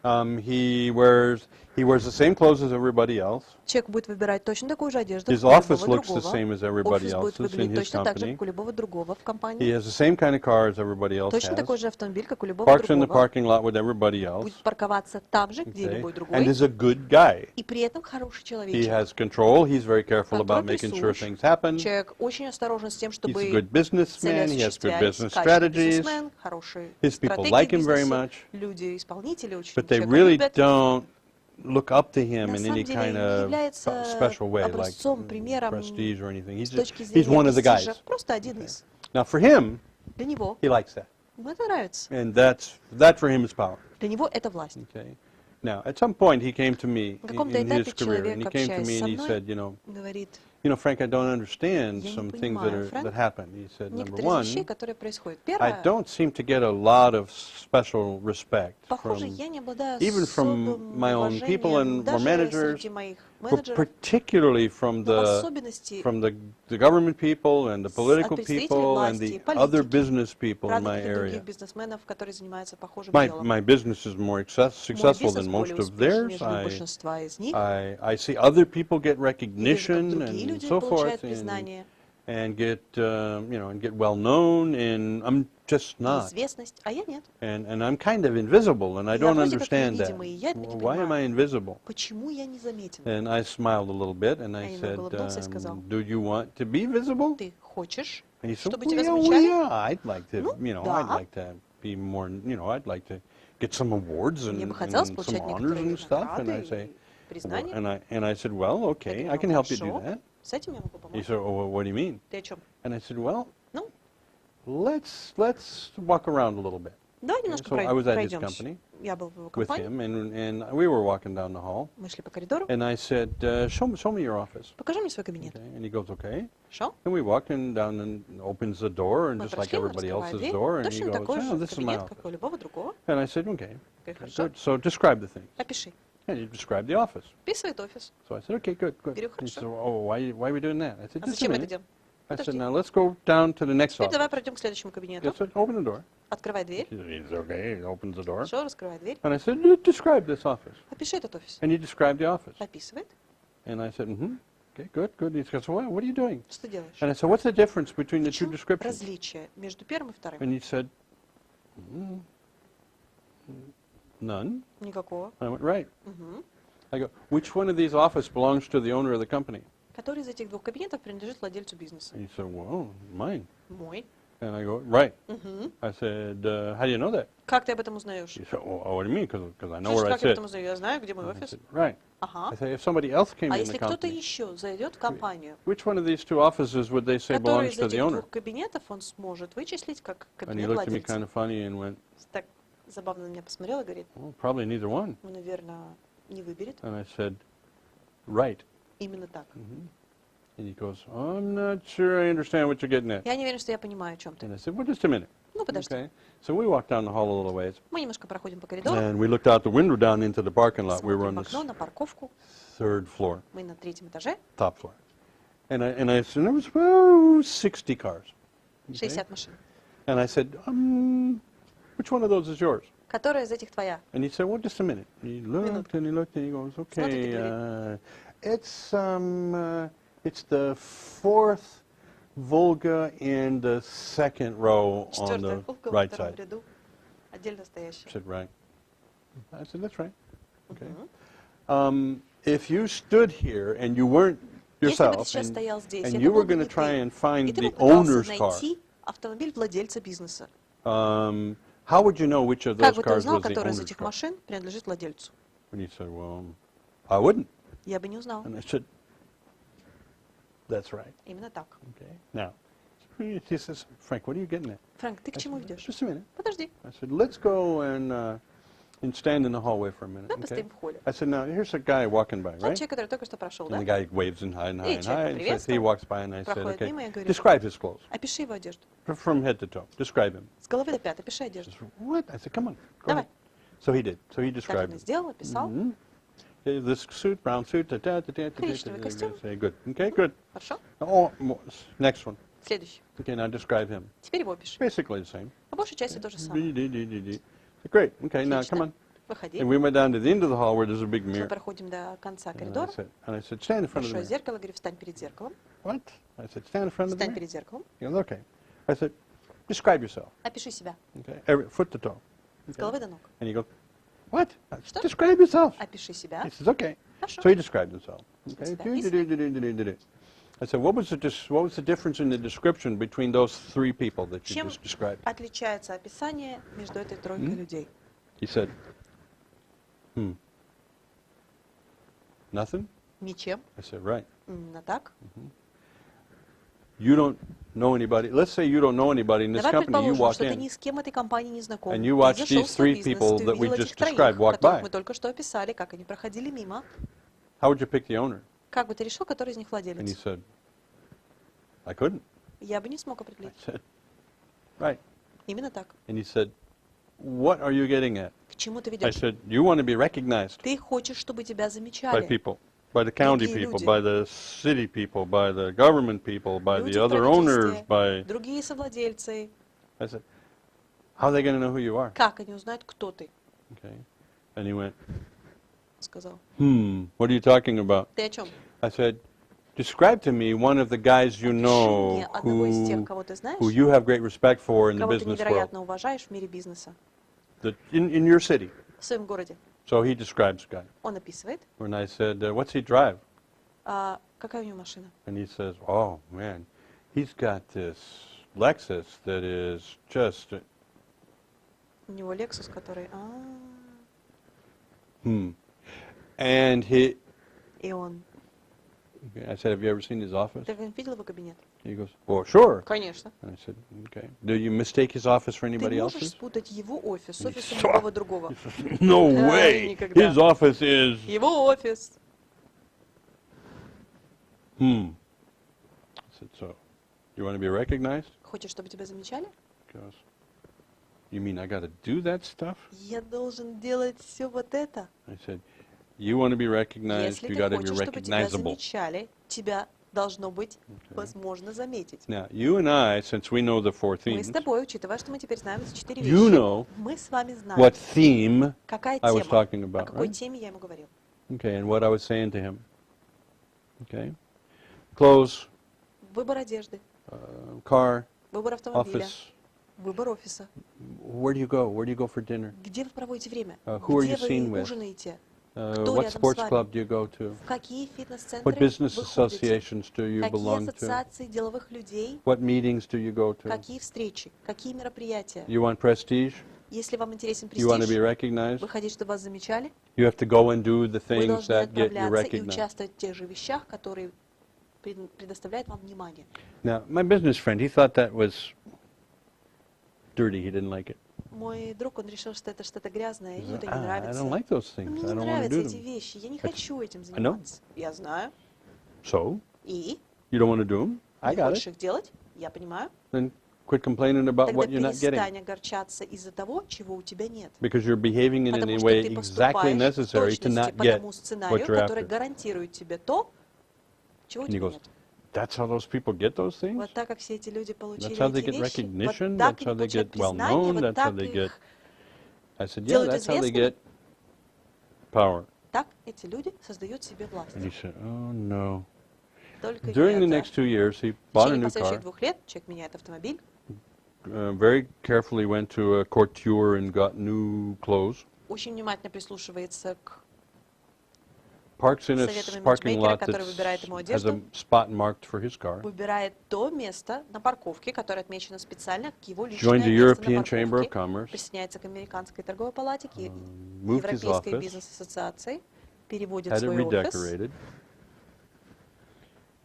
He wears the same clothes as everybody else. Человек будет выбирать точно такую же одежду, His как у office любого looks the другого. same as everybody Офис будет else's in выглядеть his точно так же, company. как у любого другого в He компании. has the same kind of car as everybody else Точно такой has. же автомобиль, как у любого Parks in the другого. parking lot with everybody else. Будет парковаться там же, где Okay? любой And другой. is a good guy. И при этом хороший He человечек. has control. He's very careful Контроль about making sure присущ. things happen. Человек очень осторожен с тем, He's a чтобы good businessman. He has good осуществлялись. business Качественный strategies. бизнесмен, хорошие His people стратегии like в him very бизнесе. much. Люди, исполнители, очень But they человека really любят. don't look up to him На in самом any деле kind не of является special way, like образцом, примером prestige or anything. с точки He's зрения one of the престижа. guys. Просто один из. Now, for him, Для него he likes that, ему это нравится. and that for him is power. Для него это власть. Okay. Now, at some point, he came to me На каком-то in his этапе career, and человек, he came to общаясь me со and he мной, said, говорит, Frank, I don't understand Я не some things понимаю, that Фрэнк, happened. He said, number некоторые из вещей, one, которые происходят. I Первое, don't seem to get a lot of special respect похоже, from я не обладаю even from особым my own people and уважением more даже managers, среди моих but менеджеров, particularly from но в особенности the government people and the political представителей people and власти, the other политики, business people in my правильных и других area. бизнесменов, которые занимаются похожим My делом. business is more Мой successful бизнес than более most of успешен, theirs. нежели большинства из них. I see other people get Я вижу, как recognition другие and люди so получают forth, признание, and get and get well known, and I'm just not. известность, а я нет. And I'm kind of invisible, and I Я don't вроде как understand that. невидимый, и я это не Why am I понимаю. invisible? Почему я не заметен? And I smiled a little bit, and I Я said, немного улыбнулся и сказал, "Do you want to be visible?" Ты хочешь, And he said, чтобы тебя "Well, замечали? yeah, I'd like to, Ну, I'd да. like to be more, I'd like to get some awards and, Мне бы хотелось and some получать honors некоторые and stuff." And I награды say, и признания. and I said, "Well, Я okay, говорю, I can help you do хорошо, that." с этим я могу He помочь. said, "Oh, what do you mean?" Ты о чем? And I said, "Well, Ну, let's walk around a little bit." давай немножко So I was at his пройдемся. company Я был в его with компании, him, and we were walking down the hall, мы шли по коридору. and I said, show me your office." Покажи мне свой кабинет. Okay, and he goes, "Okay." Хорошо? And we walked in down and opens the door, and Мы just like прошли, он everybody раскрывает else's дверь. door, and he Точно goes, такой "Oh, же this is my кабинет, office." как у любого другого. And I said, "Okay, Окей, хорошо. good. So describe the thing." Опиши. And he described the office. Описывает офис. So I said, "Okay, good." Говорю, He said, хорошо. "Oh, why are we doing that?" I said, А "Just a зачем это minute." делаем? I said, Подожди. "Now let's go down to the next Теперь давай office." пройдем к следующему He кабинету. said, "Open the door." Открывай дверь. He said, "Okay." He opens the door. Хорошо, раскрывай дверь. And I said, "Describe this office." Опиши этот офис. And he described the office. Описывает. And I said, "Okay, good." He says, "What are you doing?" Что ты делаешь? And I said, "What's the difference between the В two чем descriptions?" различие между первым и вторым? And he said, "None." Никакого. I went, "Right." Мгм. I go, "Which one of these offices belongs to the owner of the company?" Который из этих двух кабинетов принадлежит владельцу бизнеса? And he said, "Well, mine." Мой. And I go, "Right." Мгм. I said, "How do you know that?" Как ты об этом узнаешь? He said, "Oh, what do you mean? Because I know Слушай, where I как я об sit." этом узнаю? Я знаю, где мой I офис. said, "Right." I Ага. said, "If somebody else came А in если the кто-то company, еще зайдет в компанию, which one of these two offices would they say который belongs из to the этих owner?" двух кабинетов он сможет вычислить как And he кабинет looked at me владельца? kind of funny and went, Так забавно на меня посмотрел и говорит, "Well, probably neither one." ну, наверное, не выберет. And I said, "Right." Именно так. And he goes, "I'm not sure I understand what you're getting at." Я не уверен, что я понимаю, о чем ты. And I said, "Well, just a minute." Ну, подожди. Okay. So we walked down the hall a little ways, Мы немножко проходим по коридору, and we looked out the window down into the parking lot. We were смотрим on в the окно на парковку. third floor, Мы на 3-м этаже, top floor. And I said, there was about 60 cars. Okay. 60 машин. And I said, which one of those is yours? Которая из этих твоя? And he said, well, just a minute. He looked and he looked and he goes, okay, Смотрит и it's the fourth Volga in the second row on Четвертая the Волга во right втором side. ряду, отдельно I стоящая. said, right. I said, that's right. Okay. Мгм. If you stood here and you weren't Если бы ты yourself сейчас стоял здесь, and это you were был бы going to не try ты, and и find ты the бы пытался owner's car, найти автомобиль владельца бизнеса, how would you know which of как those бы ты cars узнал, was the который из owner's этих car? машин принадлежит владельцу? And he said, well, I wouldn't. Я бы не узнал. And I said, that's right. Именно так. Okay. Now, he says, Frank, what are you getting at? Фрэнк, ты к I чему said, ведешь? just a minute. Подожди, I said, let's go and stand in the hallway for a minute. давай Okay? постоим в холле. I said, now, here's a guy walking by, Вот right? человек, который только что прошел, And the да? guy waves and hi and hi И and hi. человек And says, he приветствовал, walks by and I said, проходит okay, мимо и говорит, describe his clothes опиши его одежду. from head to toe. Describe him. С головы до пят, опиши He одежду. says, what? I said, come on, go Давай. ahead. So he did. So he Так described он и it. сделал, описал. Mhm. Okay, this suit, brown suit, Коричневый костюм. Say, good. Okay, good. Хорошо? Oh, next one. Следующий. Okay, now describe him. Теперь его опиши. Basically the same. По большей части то же самое. Great. Okay, now come Отлично. on. Выходи. And we went down to the end of the hall where there's a big Мы mirror. проходим до конца And коридора. I said, stand in front of the Большое mirror. зеркало. Говорю, встань перед зеркалом. What? I said, stand in front of the Встань mirror. перед зеркалом. He goes, okay. I said, describe yourself. Опиши себя. Okay, every foot to toe. С головы до ног. And he goes, what? Что? Describe yourself. Опиши себя. He says, okay. Хорошо. So he described himself. Okay. себя I said, what was the difference in the description between those three people that you Чем just described? отличается описание между этой тройкой людей? He said, nothing? Ничем. I said, right. Именно так. You don't know anybody. Let's say you don't know anybody in this Давай company. You предположим, walk что ты in. ни с кем этой компании не знаком. And you Ты watch зашел these в свой three бизнес, people ты that we увидел just этих троих, described walk которых by. мы только что описали, как они проходили мимо. How would you pick the owner? Как бы ты решил, который из них And he владелец? said, I couldn't. Я бы не смог I определить. said, right. Именно так. And he said, what are you getting at? К чему ты I ведешь? said, you want to be recognized Ты хочешь, чтобы тебя by замечали. people, by the county Другие people, люди. by the city people, by the government people, by Люди the в other owners, правительстве, by... другие совладельцы. I said, how are they going to know who you are? Как они узнают, кто ты? Okay. And he went, Сказал. what are you talking about? Ты о чем? I said, describe to me one of the guys you Опиши know мне одного из тех, кого ты знаешь, who you have great respect for in the кого ты business world, невероятно уважаешь в мире бизнеса, in your city. в своем городе. So he describes the guy. Он описывает, And I said, what's he drive? какая у него машина. And he says, oh, man, he's got this Lexus that is just... У него Lexus, который... And he... И он... I said, have you ever seen his office? Ты видел его кабинет? He goes, well, sure. Конечно. And I said, okay. Do you mistake his office for Ты anybody можешь else's? спутать его офис с офисом Что? любого другого. No Да, way. никогда. His office is... Его офис. I said, so, you want to be recognized? Хочешь, чтобы тебя замечали? He goes, you mean I got to do that stuff? Я должен делать все вот это. I said, you want to be recognized, Если you ты got to be хочешь, чтобы тебя recognizable. замечали, тебя должно быть возможно заметить. Now, you and I, since we know the four Мы с themes, тобой, учитывая, что мы теперь знаем эти 4 you вещи, know мы с вами знаем, what theme какая I was тема, talking о about, какой right? теме я ему говорил. Okay, and what I was saying to him. Okay? Clothes, Выбор одежды, car, выбор автомобиля, office. выбор офиса. Where do you go? Where do you go for dinner? Где вы проводите время? Who are Где you seen вы with? ужинаете? Кто What рядом с sports вами? club do you go to? В какие фитнес-центры What business вы ходите? associations do you Какие belong to? ассоциации деловых людей? What meetings do you go to? Какие встречи? Какие мероприятия? You want prestige? Если вам интересен You want to be престиж, recognized? вы хотите, чтобы вас замечали, You have to go and do the вы things должны that get you отправляться и recognized. участвовать в тех же вещах, которые предоставляют вам внимание. Now, my business friend, he thought that was dirty. He didn't like it. Мой друг, он решил, что это что-то грязное, ему это не I нравится. don't like those Мне things. не I don't want to нравятся do эти them. вещи, я не хочу этим know. заниматься. Я знаю. So, И? you don't want to do them? I Не got хочешь it. их делать? Я понимаю. Then quit complaining about Тогда what you're not getting. перестань огорчаться из-за того, чего у тебя нет. Because you're behaving in Потому a что way ты exactly поступаешь в necessary to точности not по get тому what сценарию, you're который after. гарантирует тебе то, чего у And he тебя goes, нет. that's how those people get those things? Вот так, как все эти люди получили That's how they эти get вещи, recognition? вот так That's how они they получают get well признание, known? вот That's how так they get... их I said, yeah, делают that's how they известными. get power. Так эти люди создают себе власть. And he said, oh, no. Только During the не next это. 2 years, he В bought a течение new последующих car, 2 лет человек меняет автомобиль, very carefully went to a couture and got new clothes, очень внимательно прислушивается к parks in a советам parking имиджмейкера, lot который that выбирает ему has a одежду, spot marked for his car, выбирает то место на парковке, которое отмечено специально как его joined личное the место на European Chamber of парковке, Commerce, присоединяется к Американской торговой палате, к moved his Европейской office, бизнес-ассоциации, переводит had it свой офис. redecorated.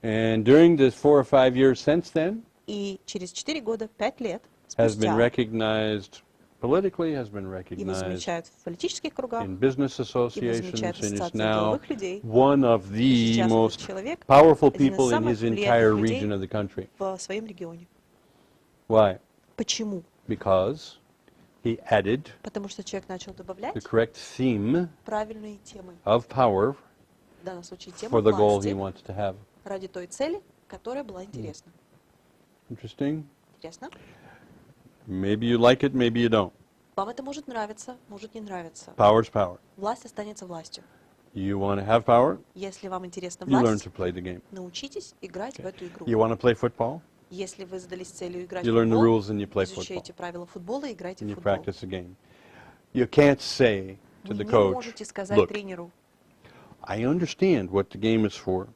And during the 4 or 5 years since then, И через 4 года, 5 лет has been спустя recognized politically, has been его recognized замечают в политических кругах, in business его замечают associations, в and is ассоциации now деловых людей. one of И the сейчас этот most человек powerful один из people in самых his entire влиятельных людей region of the country. в своем регионе. Why? Почему? Because he added Потому что человек начал the добавлять correct theme правильные темы, of power в данном случае for темы the goal he власти, wants to have. ради той цели, которая была интересна. Interesting? Интересно? Maybe you like it, maybe you don't. Вам это может нравиться, может не нравиться. Power's power. Власть останется властью. You want to have power, Если вам интересна you learn власть, to play the game. научитесь играть в эту игру. You want to play football, Если вы задались целью играть you в learn the футбол, rules and you play изучайте football. правила футбола и играйте And в you футбол. practice the game. You can't say to Вы the не coach, можете сказать look, тренеру: I understand what the game is for,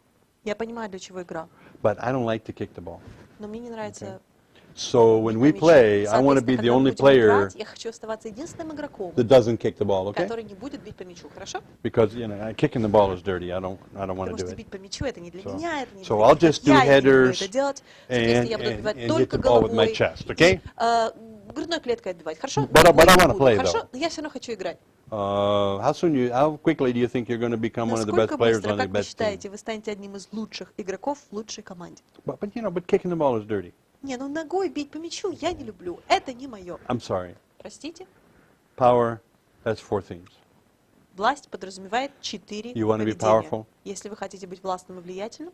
я понимаю, для чего игра, but I don't like to kick the ball. но мне не нравится So when we бить на play, мяче. I want to be Соответственно, the когда мы only будем player играть, я хочу оставаться единственным игроком, that doesn't kick the ball, okay? который не будет бить по мячу, хорошо? Because kicking the ball is dirty. I don't want Потому to do что it. бить по мячу это не для So- меня, это не so для I'll таких, just как do я не люблю headers это делать. Соответственно, я буду and отбивать hit только the ball with my головой chest, и, okay? грудной клеткой отбивать, хорошо? But I Головой не wanna буду, play, хорошо? though. Но я все равно хочу играть. How quickly do you think you're going to become one of the best Насколько players быстро, on the как вы best team? считаете, вы станете одним из лучших игроков в лучшей команде? But kicking the ball is dirty. Не, ну ногой бить по мячу я не люблю. Это не мое. I'm sorry. Простите? Power, that's 4 themes. Власть подразумевает 4 You wanna be поведения. powerful? Если вы хотите быть властным и влиятельным,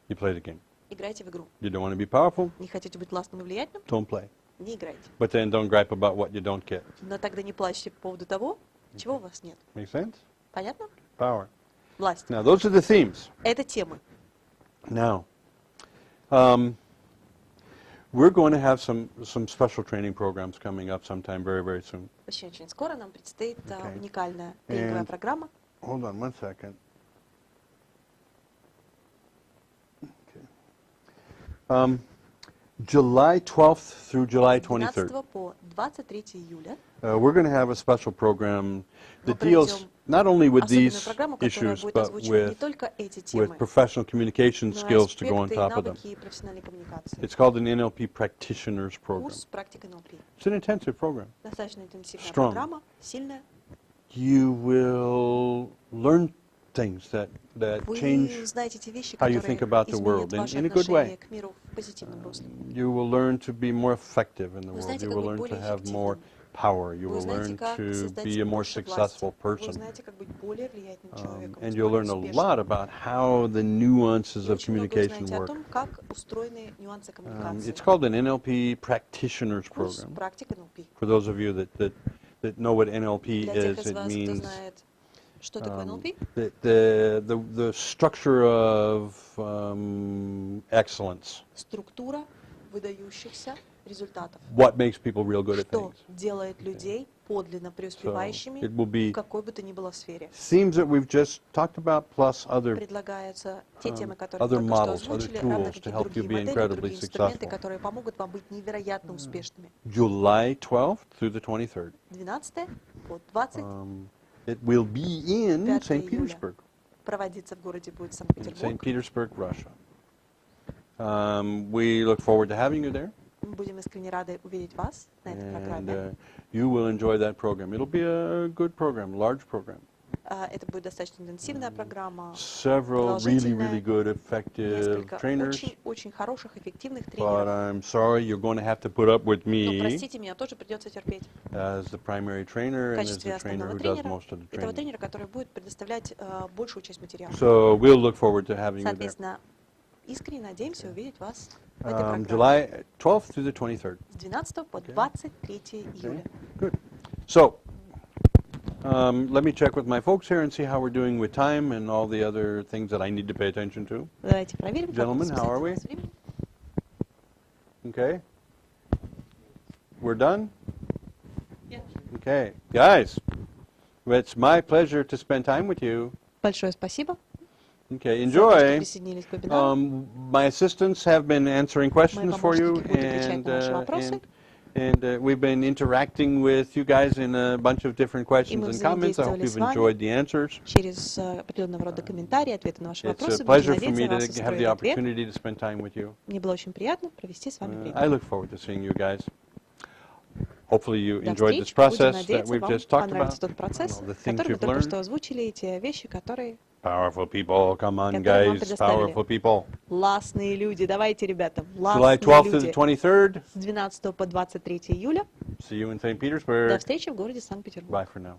You play the game. играйте в игру. You don't want to be powerful, Не хотите быть властным и влиятельным, don't play. не играйте. But then don't gripe about what you don't get. Но тогда не плачьте по поводу того, чего у вас нет. Make sense? Понятно? Power. Власть. Now, those are the themes. Это темы. Now, we're going to have some special training programs coming up sometime very, very soon. Очень скоро нам предстоит Okay. уникальная тренинговая And- программа. Hold on 1 second. Okay. July 12th through July 23rd. 12 по 23 июля We're going to have a special program that Мы deals проведем not only with особенную these программу, которая issues, будет but озвучивать не with только эти темы, professional communication но и skills to go on аспекты и top of them. навыки профессиональной коммуникации. It's called an NLP Practitioners Program. Курс практик НЛП. It's an intensive program. Достаточно интенсивная Strong. программа, сильная. You will learn things that Вы change. узнаете те вещи, how you которые think about the world изменят ваше in a good отношение way. к миру в позитивном русле. You will learn to be more effective in the Вы world. знаете, You как will быть learn to более have more эффективным. power. You Вы will узнаете, learn как to создать be a more больше successful власти. Вы person. узнаете, как быть более влиятельным человеком. And быть you'll более learn a успешным. lot about how the nuances И of очень много communication узнаете о work. том, как устроены нюансы коммуникации. It's called an NLP Practitioners Курс Program. практик НЛП. For those of you that know what NLP Для тех is, из it вас, кто means знает, что такое НЛП, the structure of excellence. структура выдающихся результатов. What makes people real good at Что things. делает людей подлинно преуспевающими it will be в какой бы то ни было сфере. Themes that we've just talked about, plus other Предлагаются те темы, которые other только что models, other озвучили, равно tools как to и help you другие be модели, incredibly другие инструменты, successful. которые помогут вам быть невероятно успешными. July 12th through the 23rd. 12 по 20 It will be in 5 St. июля. Petersburg, проводиться в городе будет in St. Санкт-Петербург. Petersburg, Russia. We look forward to having you there, Мы будем искренне рады увидеть вас на этой and программе. you will enjoy that program. It'll be a good program, large program. Это будет достаточно интенсивная программа, Several really, really good, effective несколько trainers, очень хороших, эффективных but тренеров. I'm sorry, you're going to have to put up with Но me простите меня, тоже придется терпеть as the primary trainer в and as качестве the trainer основного who does тренера, most of the этого training. тренера, который будет предоставлять большую часть материала. So we'll look forward to having you there. Соответственно, искренне надеемся увидеть вас в этой программе July 12th through the 23rd. с 12 по 23 июля. Good. So, Let me check with my folks here and see how we're doing with time and all the other things that I need to pay attention to. Давайте проверим, как у нас, Gentlemen, how are кстати, у we? нас времени. Okay. We're done? Okay. Guys, it's my pleasure to spend time with you. Большое спасибо Okay, за то, что enjoy. присоединились к вебинару. My assistants have been answering questions for you, помощники будут отвечать на ваши вопросы. and we've been interacting with you guys in a bunch of different questions and comments. I hope взаимодействовали you've с вами enjoyed the answers. через определенного рода комментарии, ответы на ваши It's a вопросы. Будем pleasure for me надеяться, вас to have the устроит ответ. opportunity to spend time with you. Мне было очень приятно провести с вами время. I look forward to seeing you guys. Hopefully you До enjoyed this встречи. Будем process that надеяться, we've вам just talked понравится about. тот процесс, All the things который мы you've только что learned. озвучили, те вещи, которые Powerful people, come on, которые нам guys. предоставили. Powerful people. Властные люди. Давайте, ребята, July властные 12th to the люди. 23rd. С 12 по 23 июля. See you in St. До Petersburg. встречи в городе Санкт-Петербург. Bye for now.